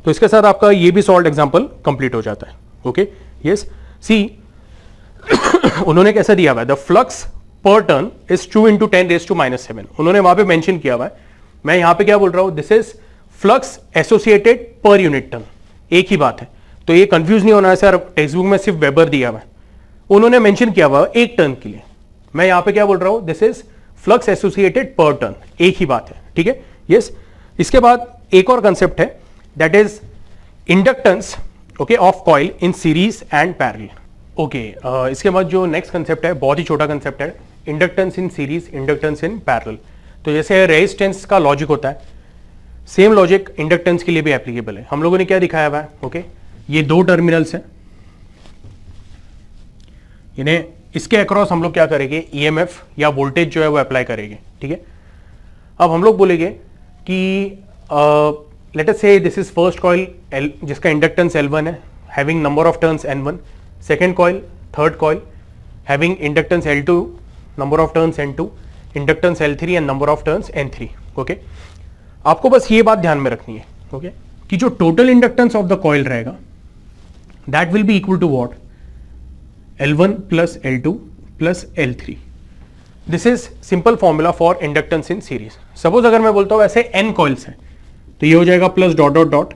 तो इसके साथ आपका ये भी सॉल्व एग्जांपल कंप्लीट हो जाता है, ओके, यस। सी उन्होंने कैसा दिया हुआ है, द फ्लक्स पर टर्न इज 2 इंटू 10⁻⁻7, उन्होंने वहां पे मेंशन किया हुआ है। मैं यहां पे क्या बोल रहा हूं, this is flux associated per unit turn, एक ही बात है। तो ये कंफ्यूज नहीं होना है सर, टेक्स्ट बुक में सिर्फ वेबर दिया हुआ है, उन्होंने मेंशन किया हुआ है एक टर्न के लिए। मैं यहां पे क्या बोल रहा हूं, दिस इज फ्लक्स एसोसिएटेड पर टर्न, एक ही बात है, ठीक है, यस। इसके बाद एक और कंसेप्ट है, that is inductance, okay, of coil in series and parallel, okay. इसके बाद जो नेक्स्ट कंसेप्ट है बहुत ही छोटा कंसेप्ट है, inductance in series, inductance in parallel. तो जैसे रेजिस्टेंस का लॉजिक होता है, सेम लॉजिक इंडक्टेंस के लिए भी एप्लीकेबल है। हम लोगों ने क्या दिखाया हुआ है, ओके, ये दो टर्मिनल्स हैं, इन्हें इसके अक्रॉस हम लोग क्या करेंगे, ईएमएफ या वोल्टेज जो है वो अप्लाई करेंगे, ठीक है। अब हम लोग बोलेंगे कि लेट अस से this is first coil L जिसका इंडक्टेंस L1 है, having number of turns N1, second coil, third coil having inductance L2, number of turns N2, inductance L3 and number of turns N3. Okay, आपको बस ये बात ध्यान में रखनी है, ओके, कि जो total inductance of the coil रहेगा that will be equal to what, L1 plus L2 plus L3. This is simple formula for inductance in series. Suppose अगर मैं बोलता हूं ऐसे n कॉइल्स हैं तो ये हो जाएगा plus dot dot dot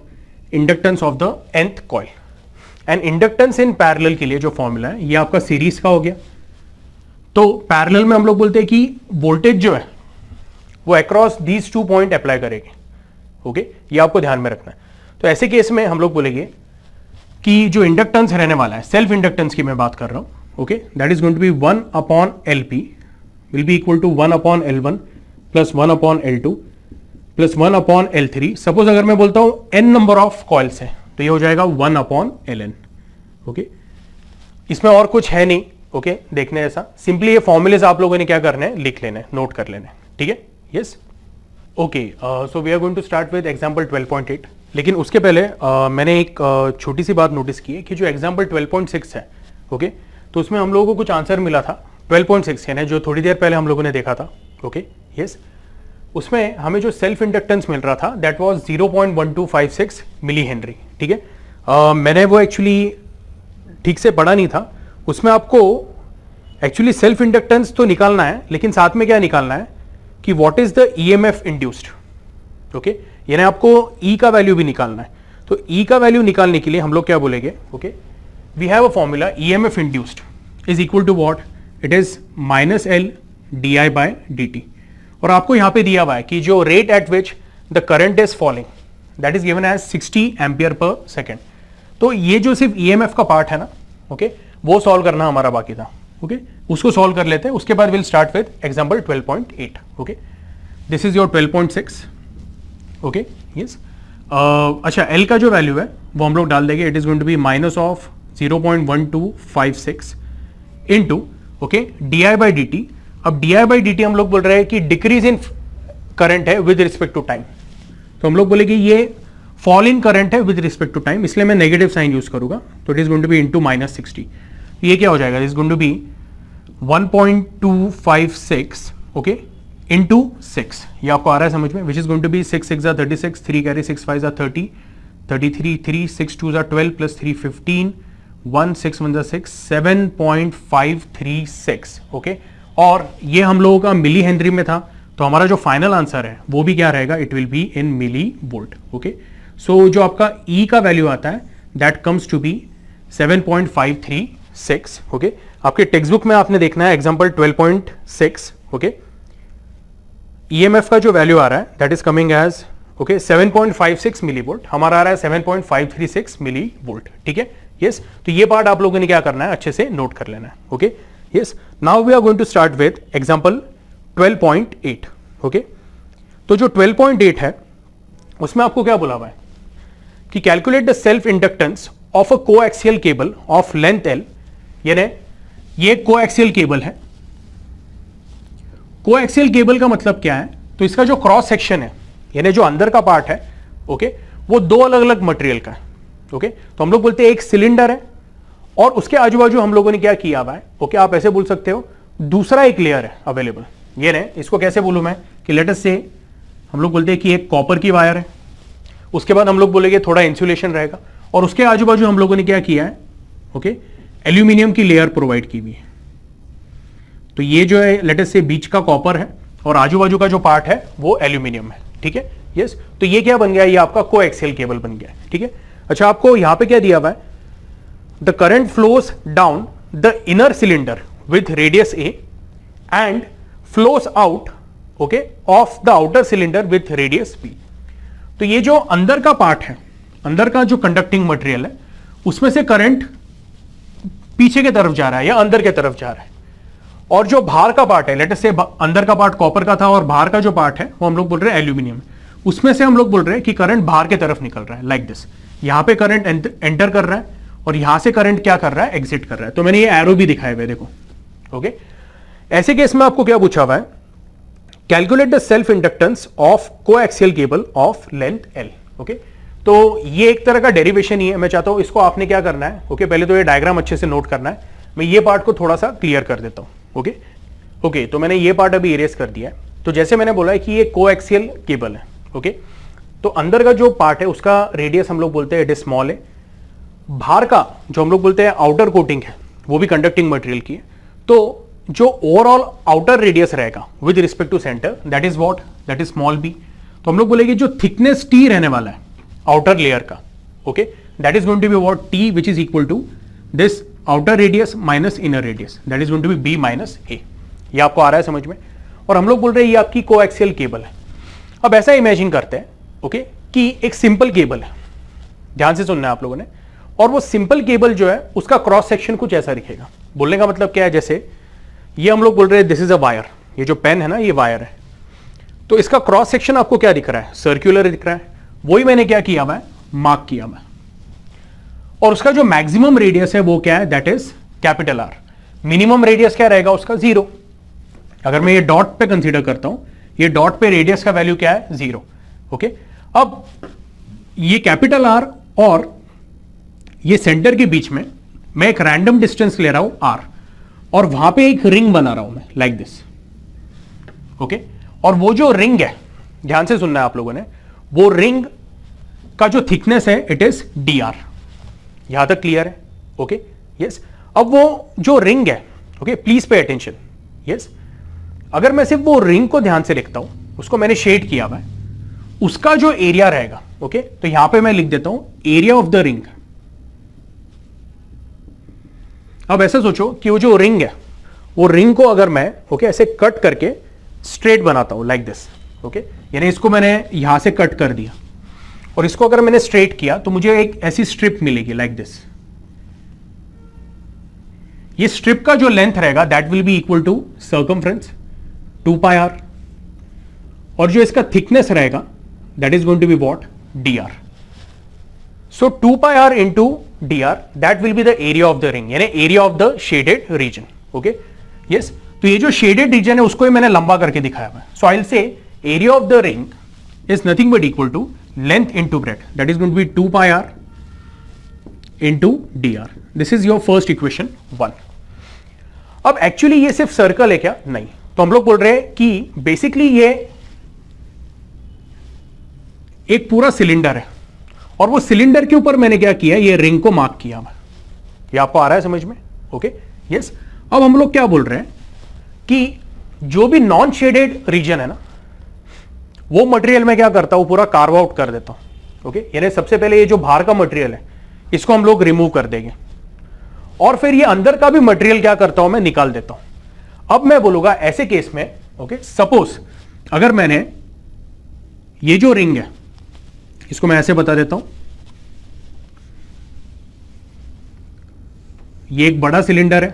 inductance of the nth coil. And inductance in parallel के लिए जो फॉर्मूला है ये आपका सीरीज का हो गया. तो पैरेलल में हम लोग बोलते हैं कि वोल्टेज जो है वो अक्रॉस दीज 2 पॉइंट अप्लाई करेगी. ओके, ये आपको ध्यान में रखना है. तो ऐसे केस में हम लोग बोलेंगे कि जो इंडक्टेंस रहने वाला है, सेल्फ इंडक्टेंस की मैं बात कर रहा हूं, okay, that is going to be 1 upon LP will be equal to 1 upon L1 plus 1 upon L2 plus 1 upon L3. Suppose अगर मैं बोलता हूं n नंबर ऑफ कॉइल्स है तो ये हो जाएगा 1 अपॉन Ln. ओके, इसमें और कुछ है नहीं, ओके, देखने ऐसा. सिंपली ये फॉर्मूलेज आप लोगों ने क्या करना है, लिख लेना है, नोट कर लेना है. ठीक है, yes. Okay, so we are going to start with example 12.8. लेकिन उसके पहले मैंने एक छोटी सी बात नोटिस की है कि जो एग्जांपल 12.6 है, ओके, तो उसमें हम लोगों को कुछ आंसर मिला था 12.6 यानी जो थोड़ी देर पहले हम लोगों ने देखा था. Okay, yes. उसमें हमें जो सेल्फ इंडक्टेंस मिल रहा था दैट वाज 0.1256 मिली हेनरी. ठीक है, मैंने वो एक्चुअली ठीक से पढ़ा नहीं था. उसमें आपको एक्चुअली सेल्फ इंडक्टेंस तो निकालना है, लेकिन साथ में क्या निकालना है कि what is the EMF induced. Okay, यानी आपको E का वैल्यू भी निकालना है. तो E का वैल्यू निकालने के लिए हम लोग क्या बोलेंगे, okay, we have a formula EMF induced is equal to what, it is -L di/dt. और आपको यहां पे दिया हुआ है कि जो rate at which the current is falling that is given as 60 ampere per second. तो ये जो सिर्फ EMF का पार्ट है ना, ओके, वो सॉल्व करना हमारा बाकी था. ओके, उसको सॉल्व कर लेते हैं. उसके बाद will start with example 12.8. Okay, this is your 12.6. Okay, yes. अच्छा, L का जो वैल्यू है वो हम लोग डाल देंगे. It is going to be minus of 0.1256 into, okay, di/dt. अब di/dt हम लोग बोल रहे हैं कि डिक्रीज इन करंट है विद रिस्पेक्ट टू टाइम. तो हम लोग बोले कि ये फॉल इन करंट है विद रिस्पेक्ट टू टाइम, इसलिए मैं नेगेटिव साइन यूज करूंगा. तो it is going to be into -60. ये क्या हो जाएगा, it is going to be 1.256, okay, into 6. ये आपको आ रहा है समझ में, which is going to be 6 6 36, 3 carry 6 5 30, 33 3 6 2 12 plus 3 15, 1 6 1 6 7.536. Okay, और ये हम लोगों का मिली हेनरी में था. तो हमारा जो फाइनल आंसर है वो भी क्या रहेगा, it will be in milli volt. Okay, so जो आपका E का वैल्यू आता है that comes to be 7.536. Okay, आपके टेक्स्ट बुक में आपने देखना है एग्जांपल 12.6. ओके, EMF का जो वैल्यू आ रहा है that is coming as, okay, 7.56 milli volt. हमारा आ रहा है 7.536 मिली वोल्ट. ठीक है, यस. तो ये पार्ट आप लोगों ने क्या करना है, अच्छे से नोट कर लेना है. Okay, yes. Now we are going to start with example 12.8. Okay, तो जो 12.8 है उसमें आपको क्या बोला हुआ है कि calculate the self inductance of a coaxial cable of length L. यानी ये कोएक्सियल केबल है. कोएक्सियल केबल का मतलब क्या है, तो इसका जो क्रॉस सेक्शन है यानी जो अंदर का पार्ट है, ओके, वो दो अलग अलग मटेरियल का है. ओके, तो हम लोग बोलते हैं एक सिलेंडर है और उसके आजू बाजू हम लोगों ने क्या किया हुआ है, ओके, आप ऐसे बोल सकते हो दूसरा एक लेयर है अवेलेबल. ये रहे, इसको कैसे बोलूं मैं कि लेट अस से हम लोग बोलते हैं कि एक कॉपर की वायर है, उसके बाद हम लोग बोलेंगे थोड़ा इंसुलेशन रहेगा और उसके आजू बाजू हम लोगों ने क्या किया है, ओके, एल्यूमिनियम की लेयर प्रोवाइड की हुई है. तो ये जो है लेट अस से बीच का कॉपर है और आजू बाजू का जो पार्ट है वो एल्यूमिनियम है. ठीक है, यस. तो ये क्या बन गया, ये आपका कोएक्सियल केबल बन गया. ठीक है. अच्छा, आपको यहां पे क्या दिया हुआ है, the current flows down the inner cylinder with radius A and flows out, okay, of the outer cylinder with radius B. तो ये जो अंदर का पार्ट है, अंदर का जो कंडक्टिंग मटेरियल है, उसमें से करंट पीछे की तरफ जा रहा है या अंदर की तरफ जा रहा है. और जो बाहर का पार्ट है, लेट अस से अंदर का पार्ट कॉपर का था और बाहर का जो पार्ट है वो हम लोग बोल रहे हैं एल्यूमिनियम, उसमें से हम लोग बोल रहे हैं कि करंट बाहर की तरफ निकल रहा है. लाइक दिस, यहां पे करंट एंटर कर रहा है और यहां से करंट क्या कर रहा है, एग्जिट कर रहा है. तो मैंने ये एरो भी दिखाए हुए, देखो. ओके, ऐसे केस में आपको क्या पूछा हुआ है calculate the self inductance of coaxial cable of length L. Okay, तो ये एक तरह का डेरिवेशन ही है। मैं चाहता हूं इसको आपने क्या करना है, ओके, पहले तो ये डायग्राम अच्छे से नोट करना है। मैं ये पार्ट को थोड़ा सा क्लियर कर देता हूं। ओके ओके, तो मैंने ये पार्ट अभी इरेज कर दिया है। तो जैसे मैंने बोला है कि ये कोएक्सियल केबल है। ओके, तो अंदर का जो पार्ट है उसका रेडियस हम लोग बोलते हैं इट इज स्मॉल है। बाहर का जो हम लोग बोलते हैं आउटर कोटिंग है वो भी कंडक्टिंग मटेरियल की है। तो जो ओवरऑल आउटर रेडियस रहेगा with respect to centre that is what, that is small B. तो हम लोग बोलेंगे जो थिकनेस टी रहने वाला है आउटर लेयर का, okay, that is going to be what, T which is equal to this outer radius minus inner radius, that is going to be B minus A. ये आपको आ रहा है समझ में? और हम लोग बोल रहे हैं ये आपकी कोएक्सियल केबल है। अब ऐसा इमेजिन करते हैं, ओके, कि एक सिंपल केबल है, ध्यान से सुनना है आप लोगों ने, और वो सिंपल केबल जो है उसका क्रॉस सेक्शन कुछ ऐसा दिखेगा। बोलने का मतलब क्या है, जैसे ये हम लोग बोल रहे हैं दिस इज अ वायर, ये जो पेन है ना ये वायर है, तो इसका क्रॉस सेक्शन आपको क्या दिख रहा है, सर्क्युलर दिख रहा है। वही मैंने क्या किया हुआ है, मार्क किया हुआ है। और उसका जो मैक्सिमम रेडियस है वो क्या है, that is capital R. Minimum radius क्या रहेगा उसका, 0। अगर मैं ये डॉट पे कंसीडर करता हूं, ये डॉट पे रेडियस का वैल्यू क्या है, 0। ओके, अब ये कैपिटल आर और ये सेंटर के बीच में मैं एक रैंडम डिस्टेंस ले रहा हूं आर, और वहां पे एक रिंग बना रहा हूं मैं लाइक दिस। ओके, और वो जो रिंग है, ध्यान से सुनना है आप लोगों ने, वो रिंग का जो थिकनेस है इट इज डी आर। यहां तक क्लियर है? Okay, yes. अब वो जो रिंग है, okay, please pay attention, yes, अगर मैं सिर्फ वो रिंग को ध्यान से लिखता हूं, उसको मैंने शेड किया हुआ है, उसका जो एरिया रहेगा, ओके, तो यहां पे मैं लिख देता हूं एरिया ऑफ द रिंग। अब ऐसा सोचो कि वो जो रिंग है, वो रिंग को अगर मैं, ओके, ऐसे कट करके स्ट्रेट बनाता हूं लाइक दिस, ओके, यानी इसको मैंने यहां से कट कर दिया और इसको अगर मैंने स्ट्रेट किया तो मुझे एक ऐसी स्ट्रिप मिलेगी लाइक दिस। ये स्ट्रिप का जो लेंथ रहेगा that will be equal to circumference 2 pi R, और जो इसका थिकनेस रहेगा that is going to be what, D R. So 2 pi R into D R that will be the area of the ring, यानी area of the shaded region. Okay, yes, तो ये जो shaded region है उसको ही मैंने लंबा करके दिखाया हुआ है। So I will say area of the ring is nothing but equal to length into breadth, that is going to be 2 pi R into D R. This is your first equation 1। अब actually ये सिर्फ circle है क्या? नहीं। तो हम लोग बोल रहे हैं कि बेसिकली ये एक पूरा सिलेंडर है, और वो सिलेंडर के ऊपर मैंने क्या किया, ये रिंग को मार्क किया मैं। ये आपको आ रहा है समझ में? Okay, yes. अब हम लोग क्या बोल रहे हैं कि जो भी नॉन शेडेड रीजन है ना, वो मटेरियल में क्या करता हूं, पूरा कार्व आउट कर देता हूं। ओके, यानी सबसे पहले ये जो बाहर का मटेरियल है इसको हम लोग रिमूव कर देंगे, और फिर ये अंदर का भी मटेरियल क्या करता हूं, मैं निकाल देता हूं। अब मैं बोलूंगा ऐसे केस में, ओके, सपोज अगर मैंने ये जो रिंग है इसको मैं ऐसे बता देता हूं, ये एक बड़ा सिलेंडर है,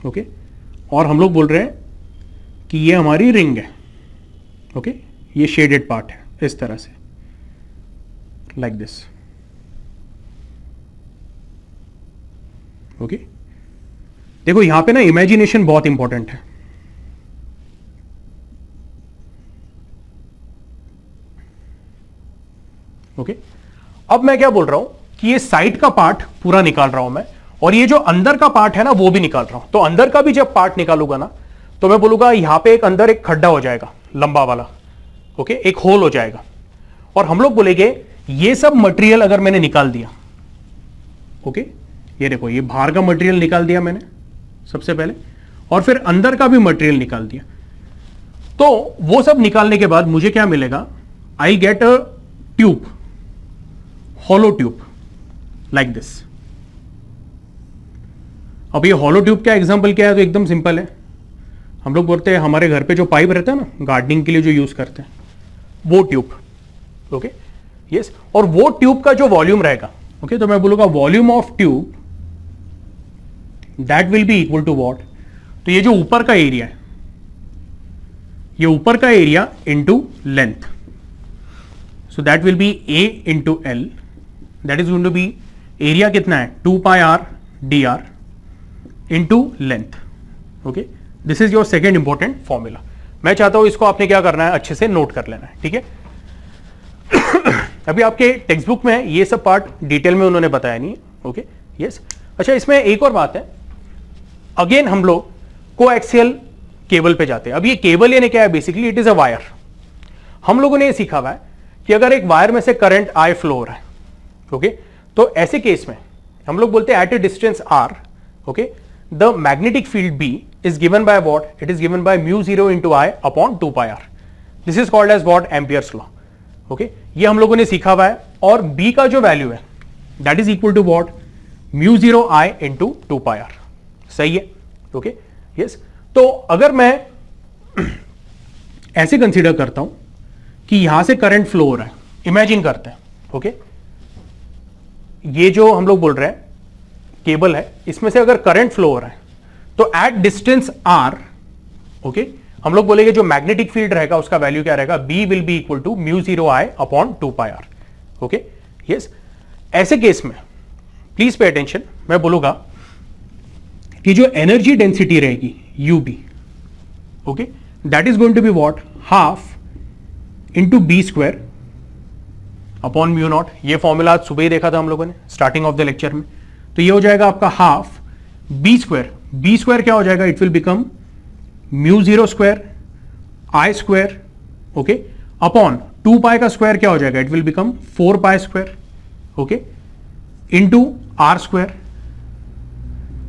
ओके, और हम लोग बोल रहे हैं कि ये हमारी रिंग है। ओके, ये शेडेड पार्ट है इस तरह से लाइक दिस। ओके, देखो यहां पे ना इमेजिनेशन बहुत इंपॉर्टेंट है। ओके, अब मैं क्या बोल रहा हूं कि ये साइड का पार्ट पूरा निकाल रहा हूं मैं, और ये जो अंदर का पार्ट है ना वो भी निकाल रहा हूं। तो अंदर का भी जब पार्ट निकालूंगा ना, तो मैं बोलूंगा यहां पे एक अंदर एक खड्डा हो जाएगा लंबा वाला, ओके, एक होल हो जाएगा, और हम लोग बोलेंगे ये सब मटेरियल अगर मैंने निकाल दिया, ओके, ये देखो ये बाहर का मटेरियल निकाल दिया मैंने सबसे पहले, और फिर अंदर का भी मटेरियल निकाल दिया, तो वो सब निकालने के बाद मुझे क्या मिलेगा, I get a tube, hollow tube like this. अब ये हॉलो ट्यूब का एग्जांपल क्या है, तो एकदम सिंपल है। हम लोग बोलते हैं हमारे घर पे जो पाइप रहता है ना गार्डनिंग के लिए जो यूज करते हैं, वो ट्यूब। ओके, यस, और वो ट्यूब का जो वॉल्यूम रहेगा, ओके, तो मैं बोलूंगा volume of tube that will be equal to what, तो ये जो ऊपर का एरिया है, ये ऊपर का area into length, so that will be A into L, that is going to be area कितना है 2 pi R D R into length. Okay, this is your second important formula. मैं चाहता हूं इसको आपने क्या करना है, अच्छे से नोट कर लेना है, ठीक है। अभी आपके टेक्स्ट बुक में ये सब पार्ट डिटेल में उन्होंने बताया नहीं है, ओके यस। अच्छा, इसमें एक और बात है, अगेन हम लोग कोएक्सियल केबल पे जाते हैं। अब ये केबल यानी क्या है, basically it is a wire. हम लोगों ने ये सीखा हुआ है कि अगर एक वायर में से करंट आई फ्लो हो रहा है, ओके, तो ऐसे केस में हम लोग बोलते हैं at a distance R, okay, the magnetic field B is given by what, it is given by mu 0 into I upon 2 pi R. This is called as what, Ampere's law, okay. ये हम लोगों ने सीखा हुआ है। और B का जो वैल्यू है that is equal to what, mu 0 I into 2 pi R. सही है, ओके यस। तो अगर मैं ऐसे कंसीडर करता हूं कि यहां से करंट फ्लो हो रहा है, इमेजिन करते हैं, ओके, ये जो हम लोग बोल रहे हैं केबल है, इसमें से अगर करंट फ्लो हो रहा है तो एट डिस्टेंस आर, ओके, हम लोग बोलेंगे जो मैग्नेटिक फील्ड रहेगा उसका वैल्यू क्या रहेगा, B will be equal to mu 0 I upon 2 pi R, okay yes. ऐसे केस में प्लीज पे अटेंशन, मैं बोलूंगा कि जो एनर्जी डेंसिटी रहेगी U B, okay, that is going to be what, half into B square upon mu naught. ये formula आज सुबह ही देखा था हम लोगों ने स्टार्टिंग ऑफ द लेक्चर में। तो ये हो जाएगा आपका half B square, B square क्या हो जाएगा, it will become mu 0 square I square, okay, upon 2 pi का स्क्वायर क्या हो जाएगा, it will become 4 pi square, okay, into R square.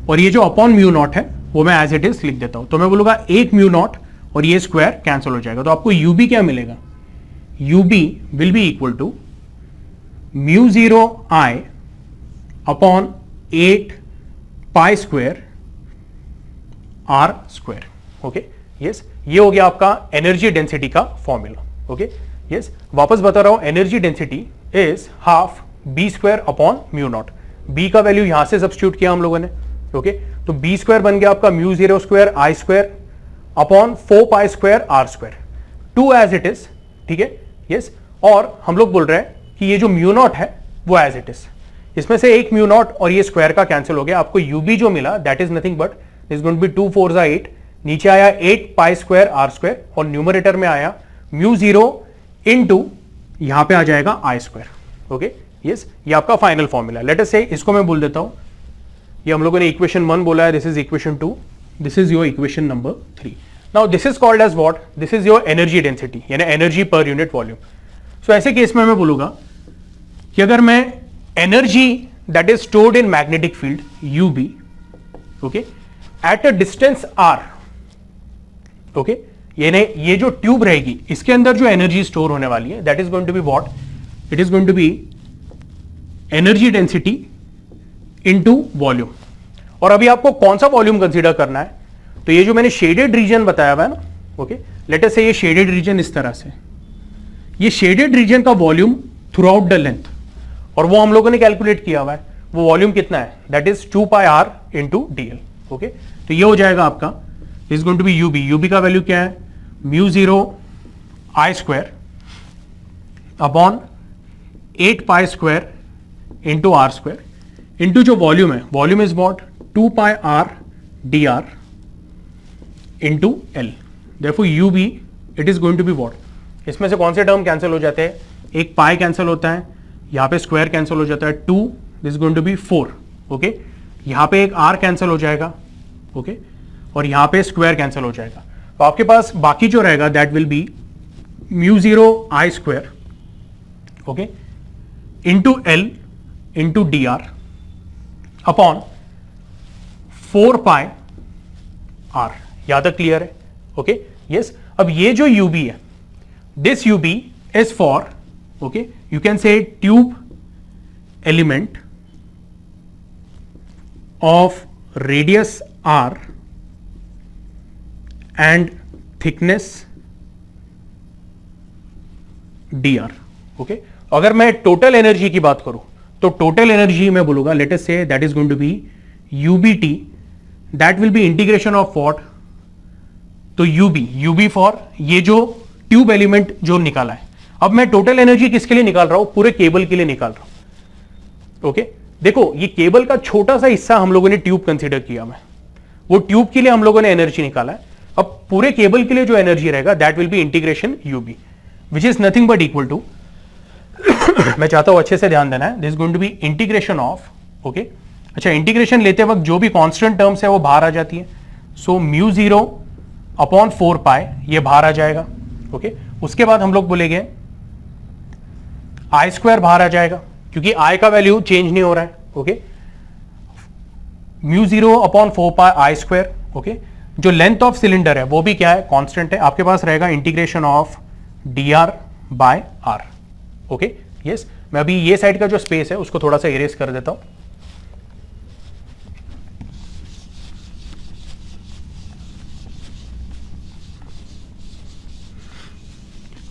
और ये जो अपॉन म्यू नॉट है वो मैं एज इट इज लिख देता हूं। तो मैं बोलूंगा एक म्यू नॉट और ये स्क्वायर कैंसिल हो जाएगा। तो आपको यूबी क्या मिलेगा, U B will be equal to mu 0 I upon 8 pi square R square, okay yes. ये हो गया आपका एनर्जी डेंसिटी का फॉर्मूला, ओके यस। वापस बता रहा हूं, energy density is half B square upon mu naught. B का वैल्यू यहां से सब्स्टिट्यूट किया हम लोगों ने, ओके, तो बी स्क्वायर बन गया आपका mu 0 square I square upon 4 pi square R square, 2 as it is, ठीक है यस। और हम लोग बोल रहे हैं कि ये जो म्यू नॉट है वो एज इट इज, इसमें से एक म्यू नॉट और ये स्क्वायर का कैंसिल हो गया। आपको यूबी जो मिला that is nothing but is going to be 2 4 जा 8, नीचे आया 8 पाई स्क्वायर आर स्क्वायर और न्यूमरेटर में आया म्यू 0 इंटू यहां पे आ जाएगा आई स्क्वायर, ओके यस। ये आपका फाइनल फॉर्मूला। लेट अस से इसको मैं बोल देता हूं, ये हम लोगों ने इक्वेशन 1 बोला है, this is equation 2, this is your equation number 3। Now this is called as what, this is your energy density यानी energy per unit volume. So ऐसे केस में मैं बोलूंगा कि अगर मैं energy that is stored in magnetic field U B, okay, at a distance R, okay, ये जो ट्यूब रहेगी इसके अंदर जो एनर्जी स्टोर होने वाली है that is going to be what, it is going to be energy density into volume. और अभी आपको कौन सा वॉल्यूम कंसीडर करना है, तो ये जो मैंने शेडेड रीजन बताया हुआ है ना, ओके, लेट अस से ये शेडेड रीजन इस तरह से, ये शेडेड रीजन का volume through out the length, और वो हम लोगों ने कैलकुलेट किया हुआ है, वो वॉल्यूम कितना है, that is 2 pi R into DL, okay. तो ये हो जाएगा आपका, is going to be U B, U B का वैल्यू क्या है, mu 0 I square upon 8 pi square into R square into जो वॉल्यूम है, volume is what, 2 pi R D R into L. Therefore U B it is going to be what, इसमें से कौन से term cancel हो जाते हैं, एक पाई कैंसिल होता है, यहां पे स्क्वायर कैंसिल हो जाता है, 2, this going to be 4, okay, यहां पे एक आर कैंसिल हो जाएगा, ओके, और यहां पे स्क्वायर कैंसिल हो जाएगा। तो आपके पास बाकी जो रहेगा that will be mu 0 I square, okay, into L into D R upon 4 pi R. यहां तक क्लियर है, ओके यस। अब ये जो यूबी है, this U B is for, okay, you can say tube element of radius R and thickness D R, okay. अगर मैं total energy की बात करूं तो टोटल एनर्जी मैं बोलूंगा, let us say that is going to be U B T, that will be integration of what, तो U B for ये जो ट्यूब एलिमेंट जो निकाला है। अब मैं टोटल एनर्जी किसके लिए निकाल रहा हूं, पूरे केबल के लिए निकाल रहा हूं, ओके। देखो ये केबल का छोटा सा हिस्सा हम लोगों ने ट्यूब कंसीडर किया है, वो ट्यूब के लिए हम लोगों ने एनर्जी निकाला है। अब पूरे केबल के लिए जो एनर्जी रहेगा that will be integration U B which is nothing but equal to मैं चाहता हूं अच्छे से ध्यान देना है, this going to be integration of, okay. अच्छा, इंटीग्रेशन लेते वक्त जो भी कांस्टेंट टर्म्स है वो बाहर आ जाती है, सो म्यू 0 अपॉन 4 पाई ये बाहर आ जाएगा, ओके। उसके बाद हम लोग बोलेंगे आई स्क्वायर बाहर आ जाएगा क्योंकि आई का वैल्यू चेंज नहीं हो रहा है, ओके। म्यू 0 अपॉन 4 पाई आई स्क्वायर, ओके। जो लेंथ ऑफ सिलेंडर है वो भी क्या है, कांस्टेंट है, आपके पास रहेगा integration of D R by R, okay. Yes, मैं अभी ये साइड का जो स्पेस है उसको थोड़ा सा इरेज कर देता हूं।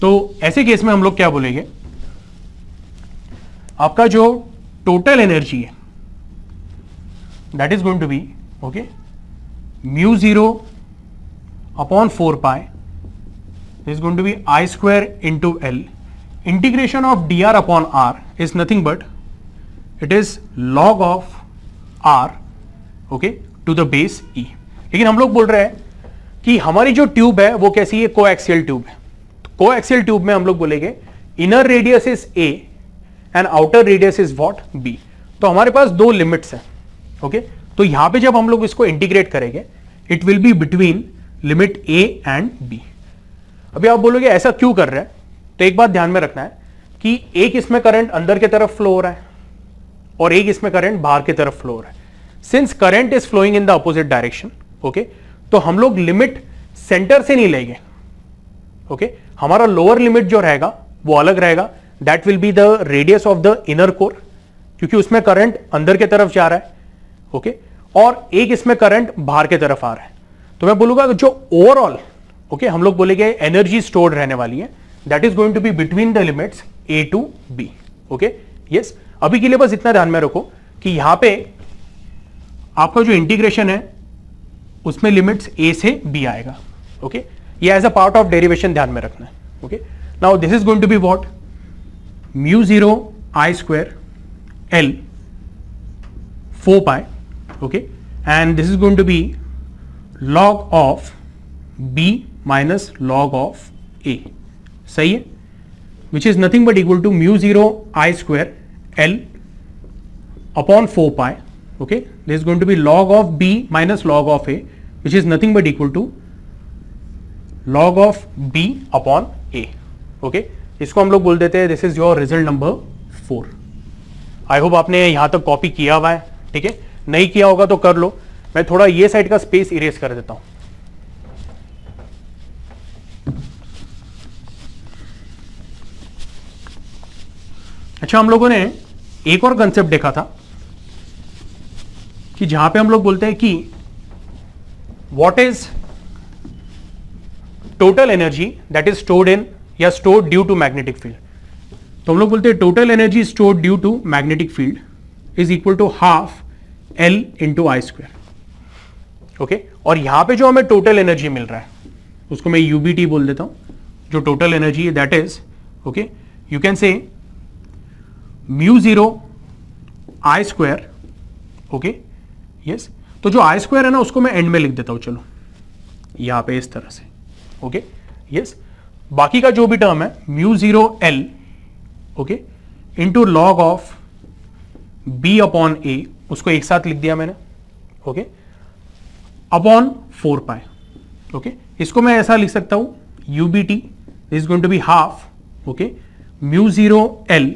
तो ऐसे केस में हम लोग क्या बोलेंगे, आपका जो टोटल एनर्जी है that is going to B, okay, mu 0 upon 4 pi is going to be I square into L, integration of D R upon R is nothing but it is log of R, okay, to the base E. लेकिन हम लोग बोल रहे हैं कि हमारी जो tube है वो कैसी है, कोएक्सियल ट्यूब है। कोएक्सियल ट्यूब में हम लोग बोलेंगे inner radius is A and outer radius is what, B. तो हमारे पास दो लिमिट्स हैं, ओके। तो यहां पे जब हम लोग इसको इंटीग्रेट करेंगे it will be between limit A and B. अभी आप बोलोगे ऐसा क्यों कर रहे हैं, तो एक बात ध्यान में रखना है कि एक इसमें करंट अंदर की तरफ फ्लो हो रहा है और एक इसमें करंट बाहर की तरफ फ्लो हो रहा है। Since current is flowing in the opposite direction, okay, तो हम लोग लिमिट सेंटर से नहीं लेंगे, ओके। हमारा लोअर लिमिट जो रहेगा वो अलग रहेगा, that will be the radius of the inner core, क्योंकि उसमें करंट अंदर की तरफ जा रहा है, ओके, और एक इसमें करंट बाहर की तरफ आ रहा है। तो मैं बोलूंगा जो ओवरऑल, ओके, हम लोग बोलेंगे एनर्जी स्टोर्ड रहने वाली है that is going to be between the limits A to B, okay. Yes, अभी के लिए बस इतना ध्यान में रखो कि यहां पे आपका जो इंटीग्रेशन है उसमें लिमिट्स ए से बी आएगा, ओके। ये as a part of derivation ध्यान में रखना है, okay. Now this is going to be what, mu 0 I square L 4 pi, okay, and this is going to be log of b minus log of a, सही है, which is nothing but equal to mu 0 I square L upon 4 pi, okay, this is going to be log of b minus log of a, which is nothing but equal to log of b upon a, okay। इसको हम लोग बोल देते हैं this is your result number 4। I hope आपने यहां तक copy किया हुआ है, ठीक है, नहीं किया होगा तो कर लो। मैं थोड़ा ये साइड का स्पेस इरेज कर देता हूं। अच्छा, हम लोगों ने एक और कंसेप्ट देखा था कि जहां पे हम लोग बोलते हैं कि what is total energy that is stored in या stored due to magnetic field. तो हम लोग बोलते हैं total energy stored due to magnetic field is equal to half L into I square, okay. और यहां पे जो हमें टोटल एनर्जी मिल रहा है उसको मैं यूबीटी बोल देता हूं। जो टोटल एनर्जी है that is, okay, you can से mu 0 I square, okay, yes. तो जो आई स्क्वायर है ना उसको मैं एंड में लिख देता हूं, चलो यहां पे इस तरह से, ओके, यस। बाकी का जो भी टर्म है mu 0 L, okay, into log of B upon A, उसको एक साथ लिख दिया मैंने, ओके, अपॉन 4 पाई, ओके। इसको मैं ऐसा लिख सकता हूं UBT is going to be half, okay, mu 0 L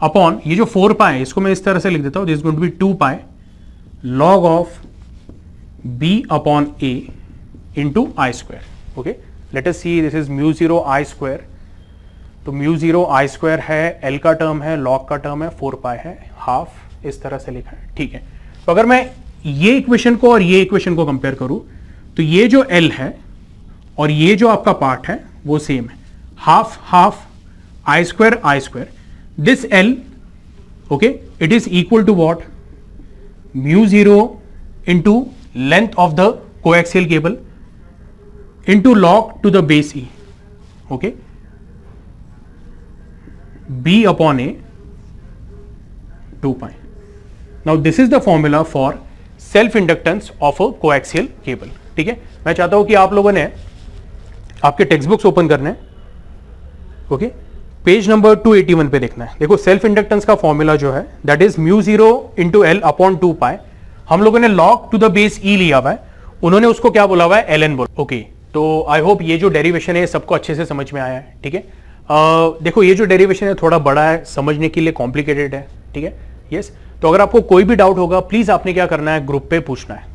upon ये जो 4 पाई है इसको मैं इस तरह से लिख देता हूं, this going to be 2 pi log of B upon A into I square, okay. Let us see, this is mu 0 I square, तो म्यू 0 आई स्क्वायर है, एल का टर्म है, लॉग का टर्म है, 4 पाई है, हाफ इस तरह से लिखा है, ठीक है। तो अगर मैं ये इक्वेशन को और ये इक्वेशन को कंपेयर करूं तो ये जो L है और ये जो आपका पार्ट है वो सेम है, half half I square, this L, okay, it is equal to what, mu 0 into length of the coaxial cable into log to the base E, okay, B upon A 2 pi. Now this is the formula for self inductance of a coaxial cable. ठीक है, मैं चाहता हूं कि आप लोगों ने आपके टेक्स्ट बुक्स ओपन करने हैं, ओके, पेज नंबर 281 पे देखना है। देखो सेल्फ इंडक्टेंस का फॉर्मूला जो है that is mu 0 into L upon 2 पाई। हम लोगों ने लॉग टू द बेस ई लिया हुआ है, उन्होंने उसको क्या बोला हुआ है, एल एन बोला। ओके, तो आई होप ये जो डेरिवेशन है सबको अच्छे से समझ में आया है। ठीक है, देखो ये जो डेरिवेशन है थोड़ा बड़ा है, समझने के लिए कॉम्प्लिकेटेड है। ठीक है, यस, तो अगर आपको कोई भी डाउट होगा प्लीज आपने क्या करना है, ग्रुप पे पूछना है।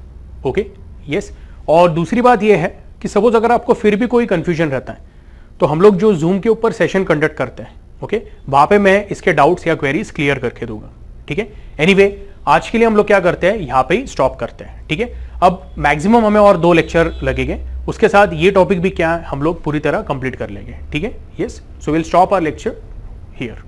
ओके, यस, और दूसरी बात ये है कि सपोज अगर आपको फिर भी कोई कंफ्यूजन रहता है तो हम लोग जो जूम के ऊपर सेशन कंडक्ट करते हैं, ओके, वहां पे मैं इसके डाउट्स या क्वेरीज क्लियर करके दूंगा। ठीक है, एनीवे आज के लिए हम लोग क्या करते हैं, यहां पे ही स्टॉप करते हैं। ठीक है, अब मैक्सिमम हमें और 2 लेक्चर लगेंगे, उसके साथ ये टॉपिक भी क्या है हम लोग पूरी तरह कंप्लीट कर लेंगे। ठीक है, yes, so will stop our lecture here.